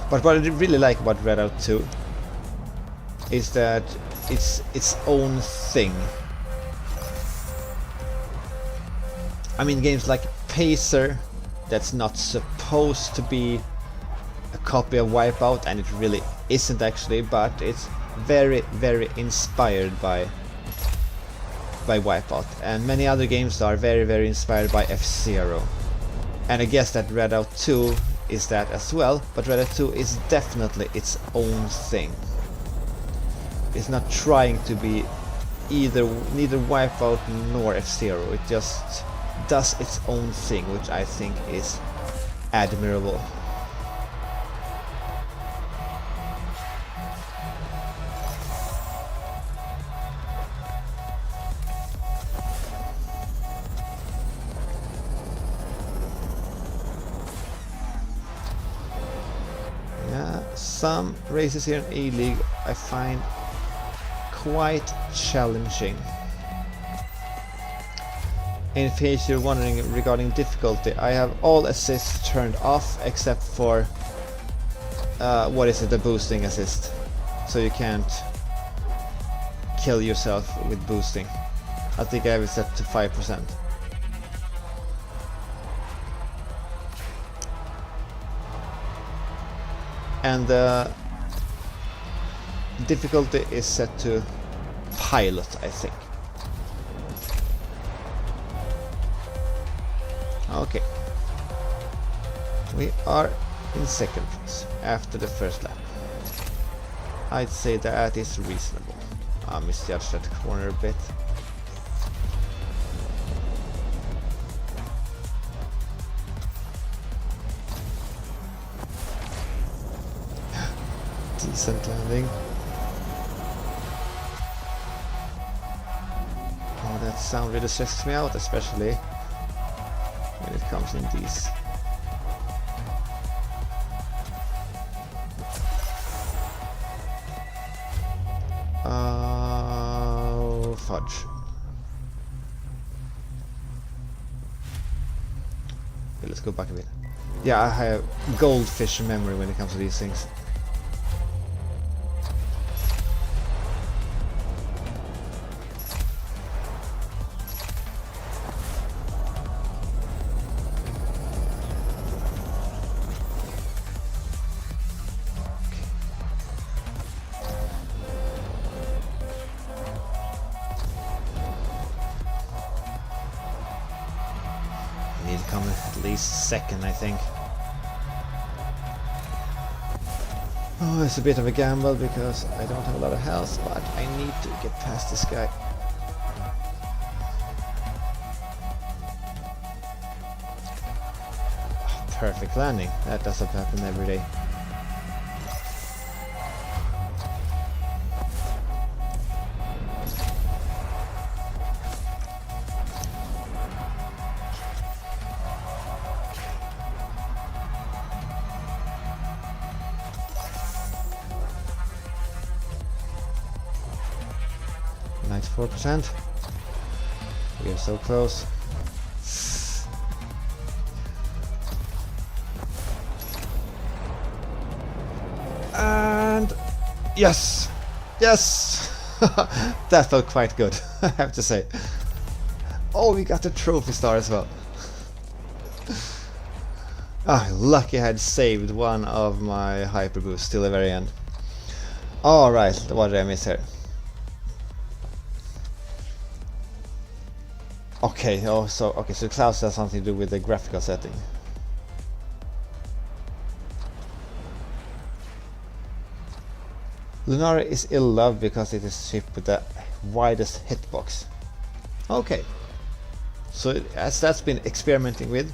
But what I really like about Redout 2 is that it's its own thing. I mean, games like Pacer, that's not supposed to be a copy of Wipeout, and it really isn't actually, but it's very, very inspired by Wipeout. And many other games are very, very inspired by F-Zero. And I guess that Redout 2 is that as well, but Redout 2 is definitely its own thing. It's not trying to be neither Wipeout nor F-Zero. It just does its own thing, which I think is admirable. Some races here in A-League I find quite challenging. In case you're wondering regarding difficulty, I have all assists turned off except for the boosting assist, so you can't kill yourself with boosting. I think I have it set to 5%. And the difficulty is set to pilot, I think. Okay. We are in second place after the first lap. I'd say that is reasonable. I misjudged that corner a bit. Decent landing. Oh, that sound really stresses me out, especially when it comes in these. Oh, fudge. Okay, let's go back a bit. Yeah, I have goldfish memory when it comes to these things. Need to come at least second, I think. Oh, it's a bit of a gamble because I don't have a lot of health, but I need to get past this guy. Oh, perfect landing. That doesn't happen every day. Nice 4%. We are so close. And yes! Yes! That felt quite good, I have to say. Oh, we got the trophy star as well. Ah, lucky I had saved one of my hyper boosts till the very end. Alright, what did I miss here? Okay, so Clouds has something to do with the graphical setting. Lunara is ill-loved because it is shipped with the widest hitbox. Okay, so as that's been experimenting with,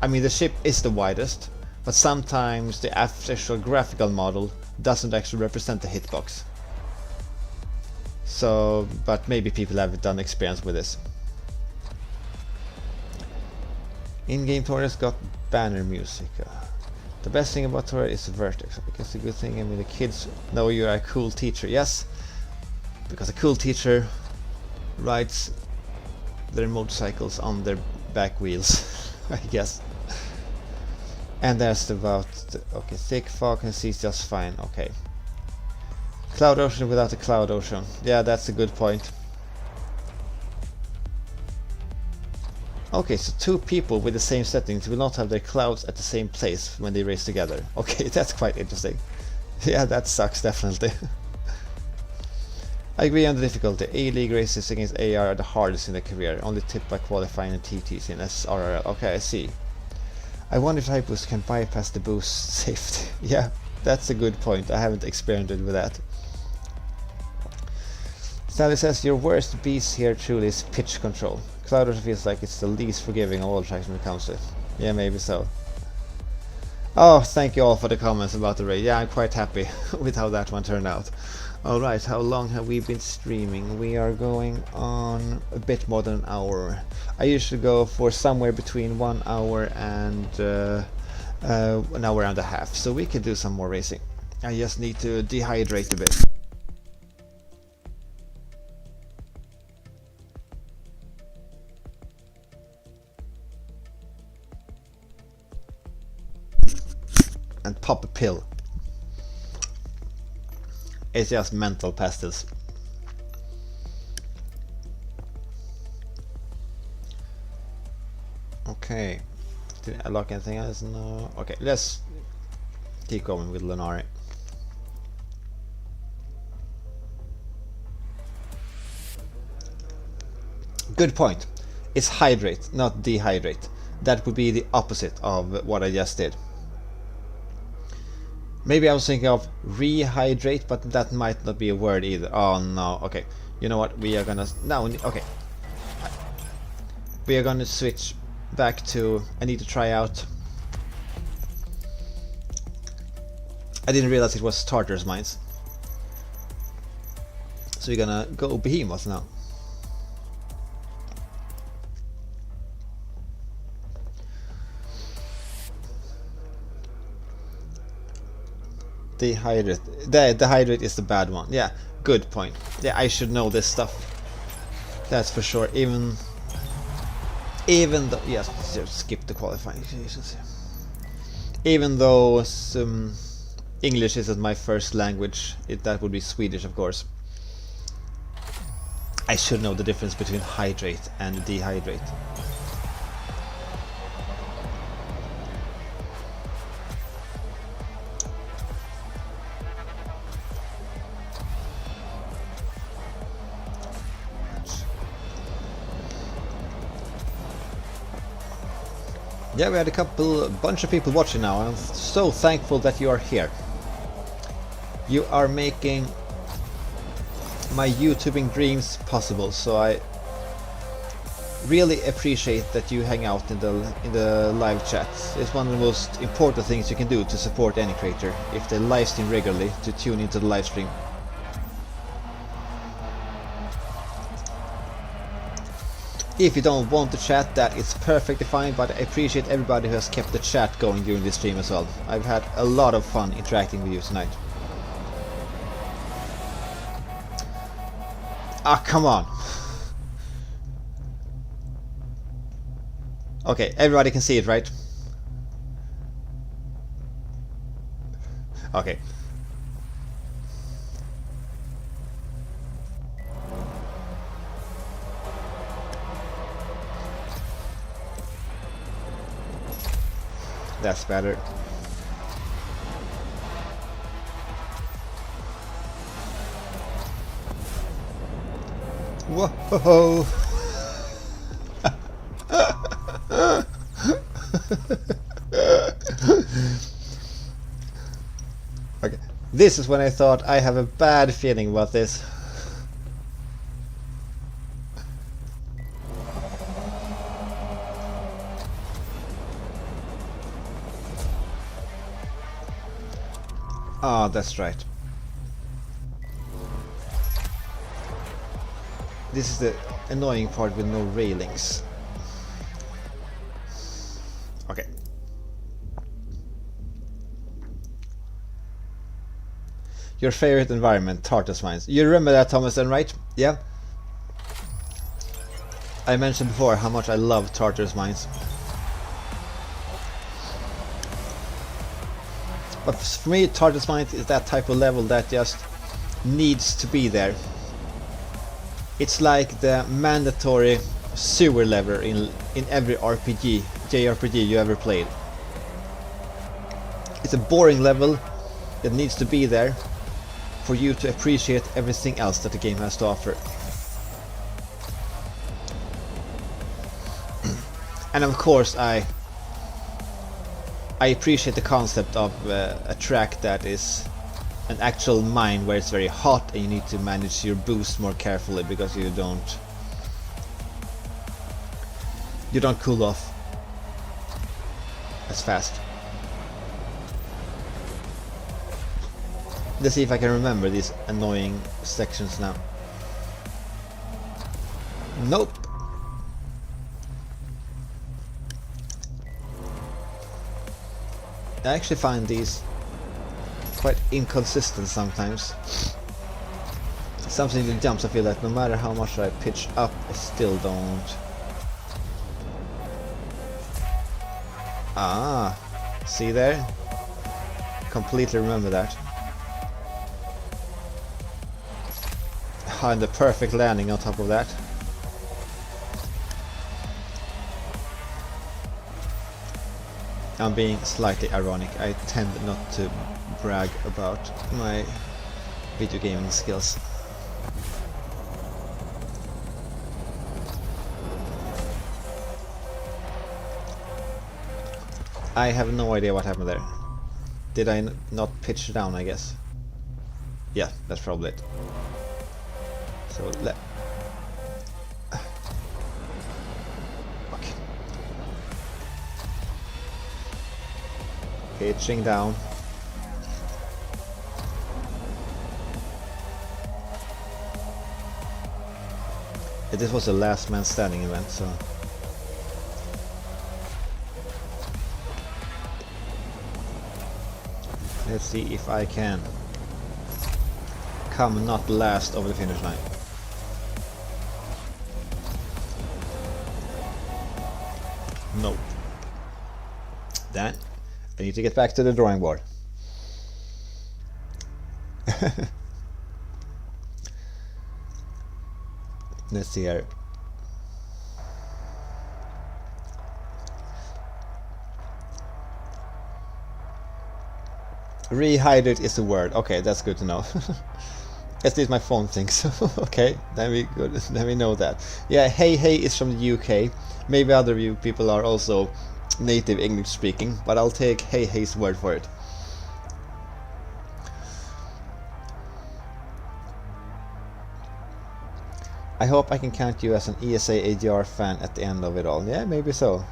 I mean the ship is the widest, but sometimes the actual graphical model doesn't actually represent the hitbox. So, but maybe people have done experience with this. In-game tournaments got banner music. The best thing about Torah is the vertex. I guess the good thing, I mean, the kids know you're a cool teacher. Yes, because a cool teacher rides their motorcycles on their back wheels, I guess. And that's about okay, thick fog can see just fine. Okay. Cloud ocean without a cloud ocean. Yeah, that's a good point. Okay, so two people with the same settings will not have their clouds at the same place when they race together. Okay, that's quite interesting. Yeah, that sucks, definitely. I agree on the difficulty. A-League races against AR are the hardest in the career, only tipped by qualifying and TTs in SRRL. Okay, I see. I wonder if Hypos can bypass the boost safety. Yeah, that's a good point. I haven't experimented with that. Stanley says, your worst beast here truly is pitch control. Clouders feels like it's the least forgiving of all tracks when it comes to it. Yeah, maybe so. Oh, thank you all for the comments about the raid. Yeah, I'm quite happy with how that one turned out. Alright, how long have we been streaming? We are going on a bit more than an hour. I usually go for somewhere between 1 hour and an hour and a half, so we can do some more racing. I just need to dehydrate a bit. And pop a pill. It's just mental pastilles. Okay. Did I lock anything else? No. Okay, let's keep going with Lunari. Good point. It's hydrate, not dehydrate. That would be the opposite of what I just did. Maybe I was thinking of rehydrate, but that might not be a word either. Oh no, okay. You know what, we are gonna... now, okay. We are gonna switch back to... I need to try out... I didn't realize it was starters mines. So we're gonna go Behemoth now. Dehydrate. Dehydrate is the bad one. Yeah, good point. Yeah, I should know this stuff. That's for sure. Even though, yes, just skip the qualifying. Even though English isn't my first language, that would be Swedish, of course. I should know the difference between hydrate and dehydrate. Yeah, we had a bunch of people watching now. I'm so thankful that you are here. You are making my YouTubing dreams possible, so I really appreciate that you hang out in the live chat. It's one of the most important things you can do to support any creator, if they live stream regularly, to tune into the live stream. If you don't want to chat, that is perfectly fine, but I appreciate everybody who has kept the chat going during this stream as well. I've had a lot of fun interacting with you tonight. Ah, come on! Okay, everybody can see it, right? Okay. That's better. Whoa! Okay, this is when I thought I have a bad feeling about this. Ah, that's right. This is the annoying part with no railings. Okay. Your favorite environment, Tartarus Mines. You remember that, Thomas, then, right? Yeah? I mentioned before how much I love Tartarus Mines. But for me, Tartarus Mines is that type of level that just needs to be there. It's like the mandatory sewer level in every RPG, JRPG you ever played. It's a boring level that needs to be there for you to appreciate everything else that the game has to offer. And of course I appreciate the concept of a track that is an actual mine where it's very hot and you need to manage your boost more carefully because you don't cool off as fast. Let's see if I can remember these annoying sections now. Nope. I actually find these quite inconsistent sometimes. Something that jumps, I feel that no matter how much I pitch up, I still don't. Ah, see there? Completely remember that. And the perfect landing on top of that. I'm being slightly ironic. I tend not to brag about my video gaming skills. I have no idea what happened there. Did I not pitch down, I guess? Yeah, that's probably it. So let... Okay. Pitching down. This was a last man standing event, so... Let's see if I can come not last over the finish line. No. Then I need to get back to the drawing board. Let's see here. Rehydrate is the word. Okay, that's good to know. At least my phone thinks. Okay, then we know that. Yeah, hey is from the UK. Maybe other you people are also native English speaking, but I'll take hey's word for it. I hope I can count you as an ESA ADR fan at the end of it all. Yeah, maybe so.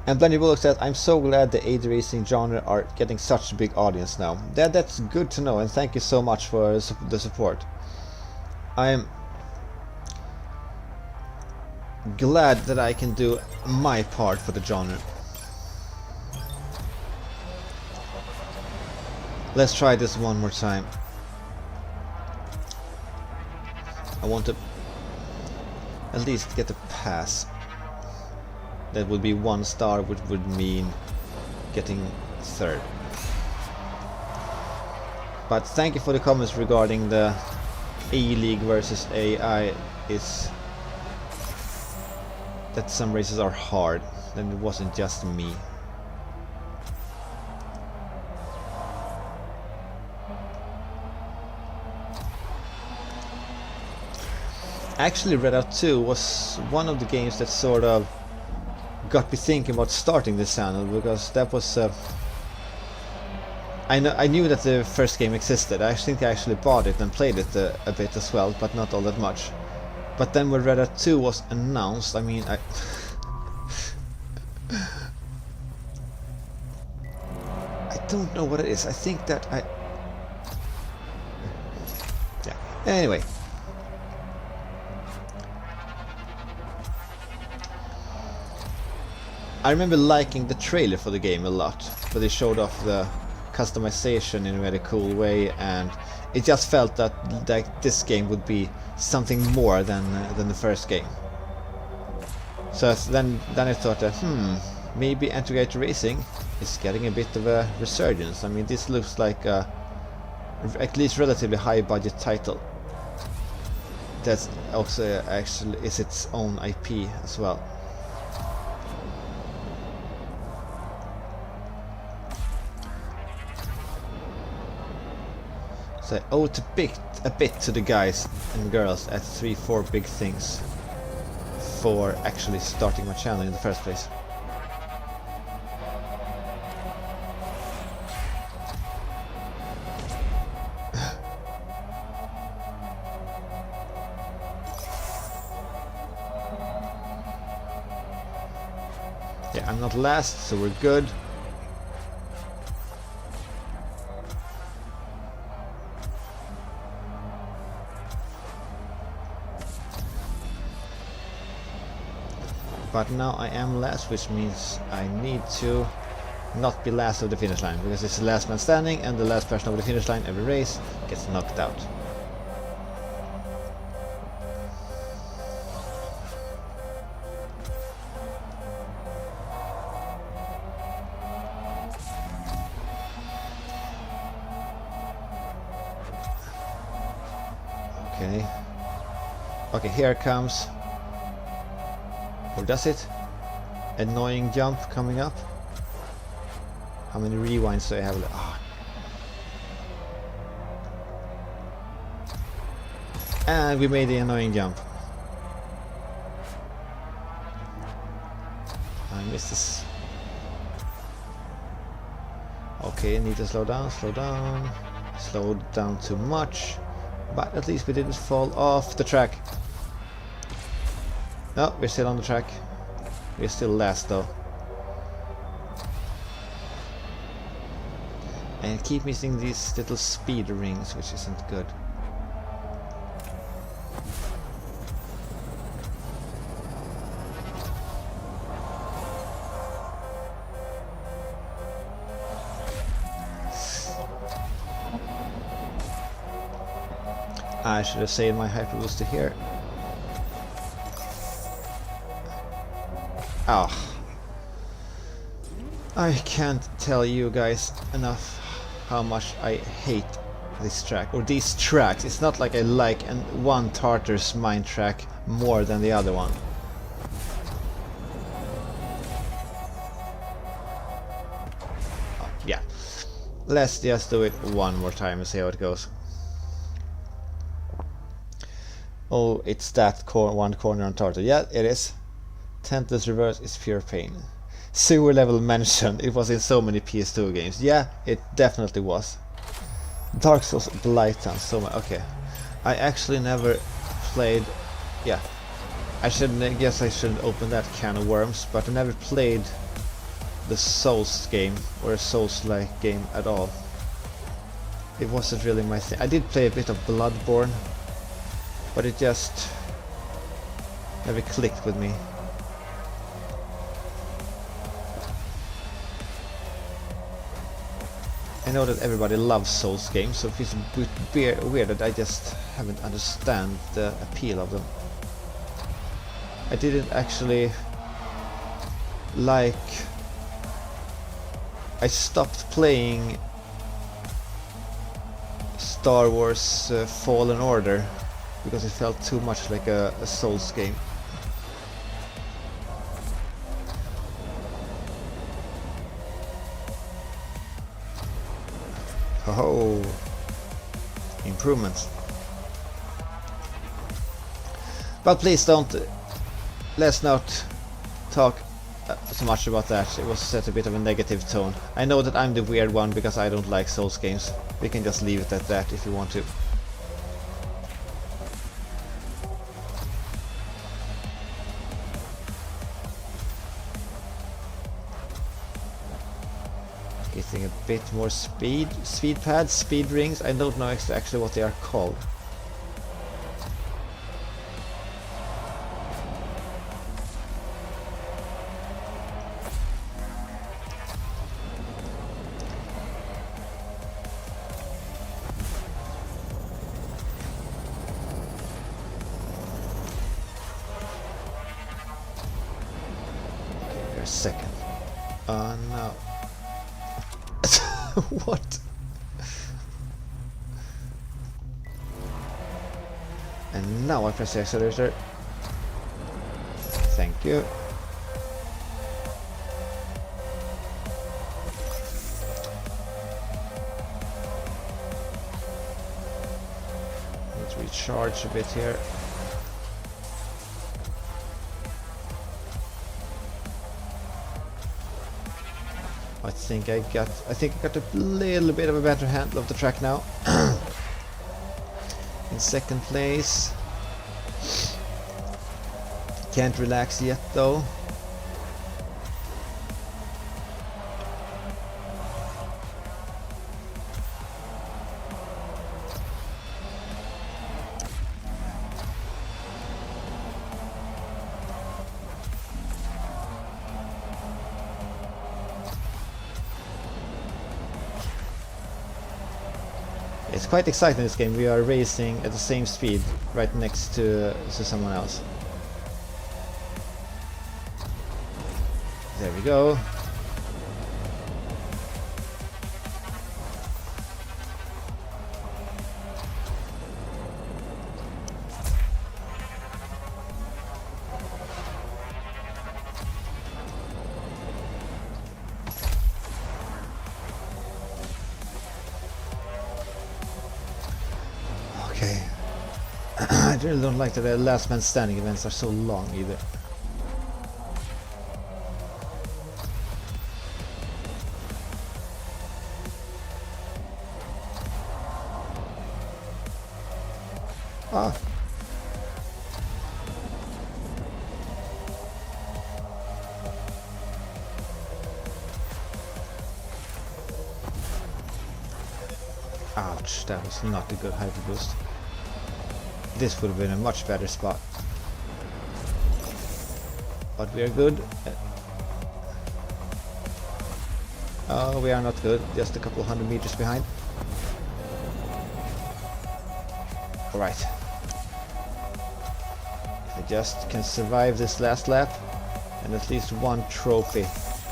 And Blender Bullock says, I'm so glad the AD racing genre are getting such a big audience now. That's good to know, and thank you so much for the support. I'm glad that I can do my part for the genre. Let's try this one more time. I want to at least get a pass. That would be 1 star, which would mean getting 3rd. But thank you for the comments regarding the A-League versus AI. Is that some races are hard, then it wasn't just me. Actually, Redout 2 was one of the games that sort of got me thinking about starting this channel, because that was I knew that the first game existed. I think I actually bought it and played it a bit as well, but not all that much. But then when Redout 2 was announced, I mean, I don't know what it is. I think that yeah. Anyway. I remember liking the trailer for the game a lot, but they showed off the customization in a very cool way, and it just felt that like this game would be something more than the first game. So then I thought that maybe Integrated Racing is getting a bit of a resurgence. I mean, this looks like a at least relatively high budget title. That's also actually is its own IP as well. So I owe a bit to the guys and girls at 3-4 Big Things for actually starting my channel in the first place. Yeah, I'm not last, so we're good. But now I am last, which means I need to not be last of the finish line, because it's the last man standing, and the last person over the finish line every race gets knocked out. Okay. Okay, here it comes. Or does it? Annoying jump coming up. How many rewinds do I have? Oh. And we made the annoying jump. I missed this. Okay, need to slow down, slow down. Slowed down too much. But at least we didn't fall off the track. No, we're still on the track. We're still last though. And keep missing these little speed rings, which isn't good. I should have saved my hyperboost to here. Ah, I can't tell you guys enough how much I hate this track, or these tracks. It's not like I like one Tartar's mine track more than the other one. Oh, yeah, let's just do it one more time and see how it goes. Oh, it's that one corner on Tartar. Yeah, it is. Tentless reverse is pure pain. Sewer level mentioned. It was in so many PS2 games. Yeah, it definitely was. Dark Souls Blighttown. So much. Okay, I actually never played. Yeah, I guess I shouldn't open that can of worms. But I never played the Souls game or a Souls-like game at all. It wasn't really my thing. I did play a bit of Bloodborne, but it just never clicked with me. I know that everybody loves Souls games, so it's a bit weird that I just haven't understand the appeal of them. I didn't actually like... I stopped playing Star Wars Fallen Order because it felt too much like a Souls game. Oh, improvements. But please don't, let's not talk so much about that. It was set a bit of a negative tone. I know that I'm the weird one because I don't like Souls games. We can just leave it at that if you want to. Getting a bit more speed pads, speed rings. I don't know actually what they are called. second. Oh no. What? And now I press the accelerator. Thank you. Let's recharge a bit here. I think I got a little bit of a better handle of the track now. In second place. Can't relax yet though. It's quite exciting this game. We are racing at the same speed right next to someone else. There we go. Okay. I really don't like that the last man standing events are so long either. Ah. Ouch, that was not a good hyper boost. This would have been a much better spot. But we are good. Oh, we are not good. Just a couple 100 meters behind. Alright. If I just can survive this last lap, and at least one trophy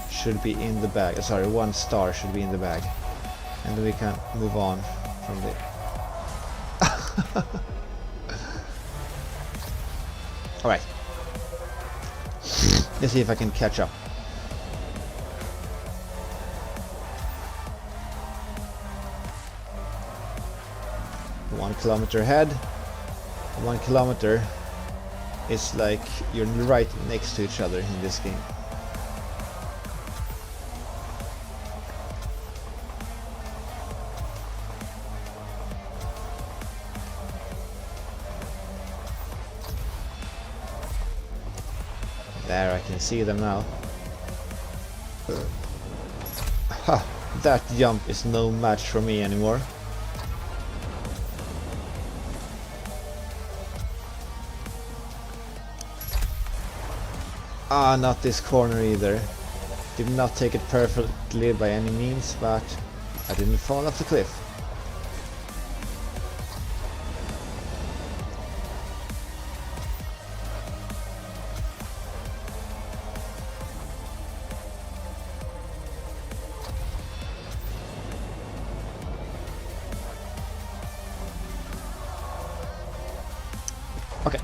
should be in the bag. Sorry, one star should be in the bag. And then we can move on from there. Alright. Let's see if I can catch up. One kilometer ahead. 1 kilometer is like you're right next to each other in this game. There, I can see them now. Ha! That jump is no match for me anymore. Ah, not this corner either. Did not take it perfectly by any means, but I didn't fall off the cliff. Okay.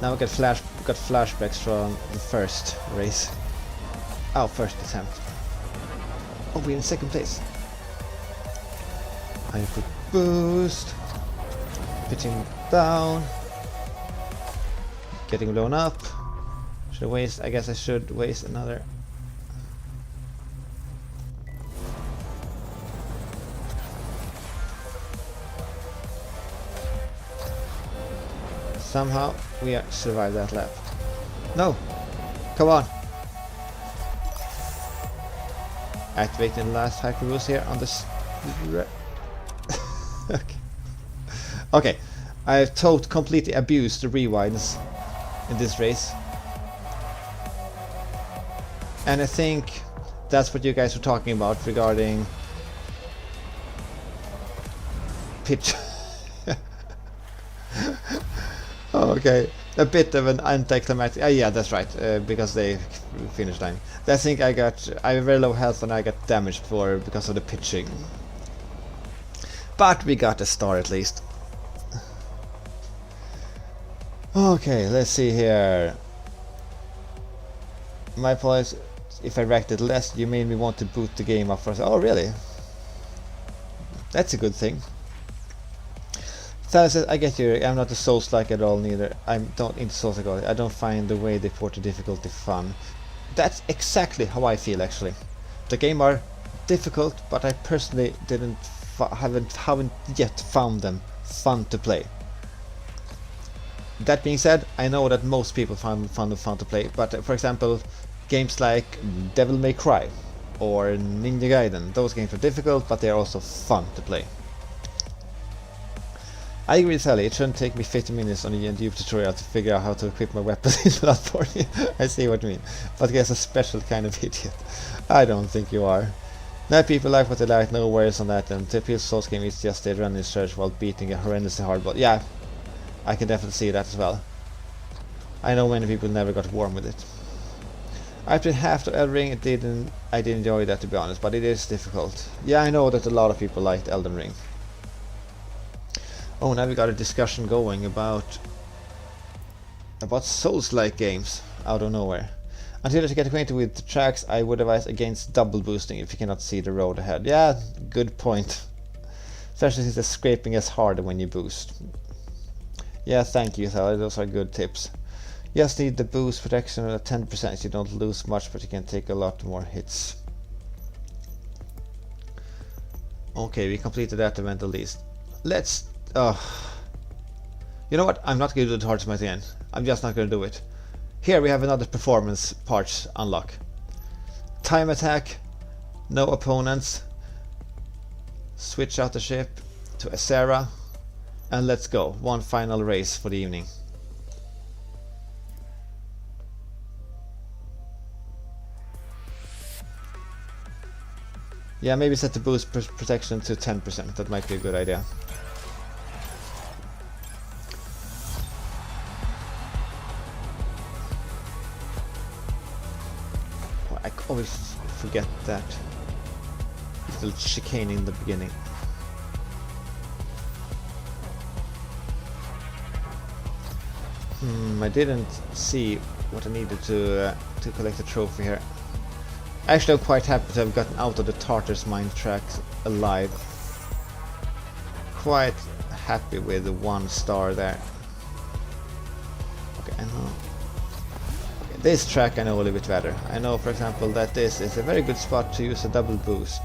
Now we got flashbacks from the first race. Oh, first attempt. Oh, we're in second place. I put boost. Pitching down. Getting blown up. Should I waste? I guess I should waste another. Somehow we survived that lap. No! Come on! Activating the last hyper boost here on this. Okay. Okay, I've completely abused the rewinds in this race. And I think that's what you guys were talking about regarding pitch. Okay, A bit of an anticlimactic. Yeah, that's right. Because they finished line. I think I have very low health and I got damaged because of the pitching. But we got a star at least. Okay, let's see here. My apologies if I racked it less. You made me want to boot the game up first. Oh, really? That's a good thing. Sally says, I get you. I'm not a Souls-like at all, neither. I don't into Souls-like at all. I don't find the way they port the difficulty fun. That's exactly how I feel, actually. The game are difficult, but I personally haven't yet found them fun to play. That being said, I know that most people find them fun to play, but for example, games like Devil May Cry or Ninja Gaiden, those games are difficult, but they are also fun to play. I agree with Sally, it shouldn't take me 50 minutes on a YouTube tutorial to figure out how to equip my weapons without 40. I see what you mean, but guess a special kind of idiot. I don't think you are. Now people like what they like, no worries on that, and typical Souls game is just they run in search while beating a horrendously hard boss. Yeah, I can definitely see that as well. I know many people never got warm with it. After half the Elden Ring, I did enjoy that, to be honest, but it is difficult. Yeah, I know that a lot of people liked Elden Ring. Oh, now we got a discussion going about Souls-like games out of nowhere. Until you get acquainted with the tracks, I would advise against double boosting if you cannot see the road ahead. Yeah, good point. Especially since the scraping is harder when you boost. Yeah, thank you, Sally. Those are good tips. You just need the boost protection at 10%. You don't lose much, but you can take a lot more hits. Okay, we completed that event at least. Let's... you know what? I'm not going to do the hard smite again. I'm just not going to do it. Here we have another performance parts unlock. Time attack. No opponents. Switch out the ship to Asera. And let's go. One final race for the evening. Yeah, maybe set the boost protection to 10%. That might be a good idea. Oh, I always forget that little chicane in the beginning. I didn't see what I needed to collect the trophy here. Actually, I'm quite happy to have gotten out of the Tartar's mine track alive. Quite happy with the 1 star there. Okay, I know. Okay, this track I know a little bit better. I know, for example, that this is a very good spot to use a double boost.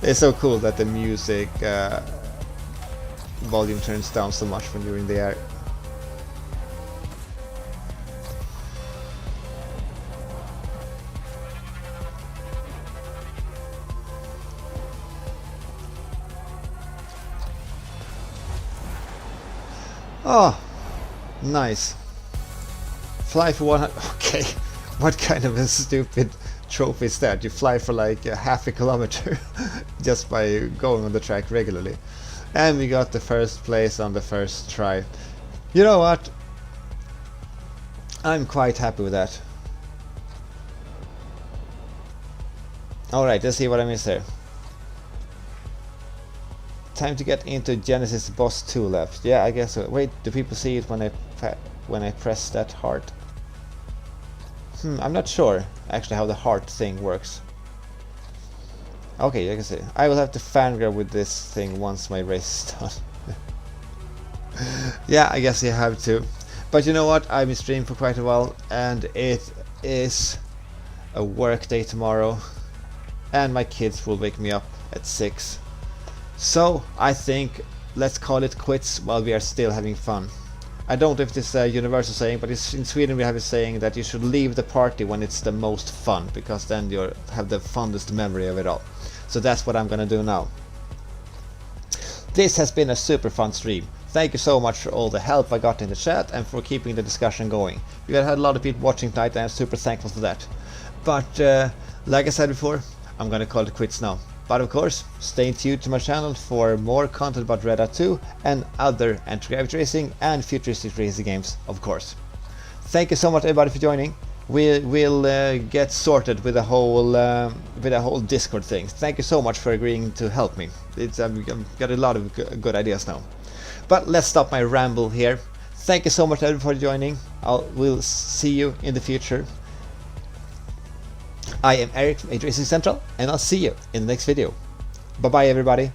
It's so cool that the music volume turns down so much when you're in the air. Oh, nice. Fly for 100. Okay, what kind of a stupid trophy is that? You fly for like half a kilometer just by going on the track regularly. And we got the first place on the first try. You know what? I'm quite happy with that. Alright, let's see what I missed here. Time to get into Genesis boss 2 left. Yeah, I guess so. Wait, do people see it when I press that heart? I'm not sure actually how the heart thing works. Okay, I can see. I will have to fangirl with this thing once my race is done. Yeah, I guess you have to. But you know what? I've been streaming for quite a while, and it is a work day tomorrow, and my kids will wake me up at 6. So I think let's call it quits while we are still having fun. I don't know if this is a universal saying, but in Sweden we have a saying that you should leave the party when it's the most fun, because then you have the fondest memory of it all. So that's what I'm gonna do now. This has been a super fun stream. Thank you so much for all the help I got in the chat and for keeping the discussion going. We had a lot of people watching tonight and I'm super thankful for that. But like I said before, I'm gonna call it quits now. But of course, stay tuned to my channel for more content about Redout 2 and other anti-gravity racing and futuristic racing games, of course. Thank you so much everybody for joining. We'll get sorted with a whole Discord thing. Thank you so much for agreeing to help me. I've got a lot of good ideas now. But let's stop my ramble here. Thank you so much everybody for joining. We'll see you in the future. I am Eric from Racing Central, and I'll see you in the next video. Bye bye everybody.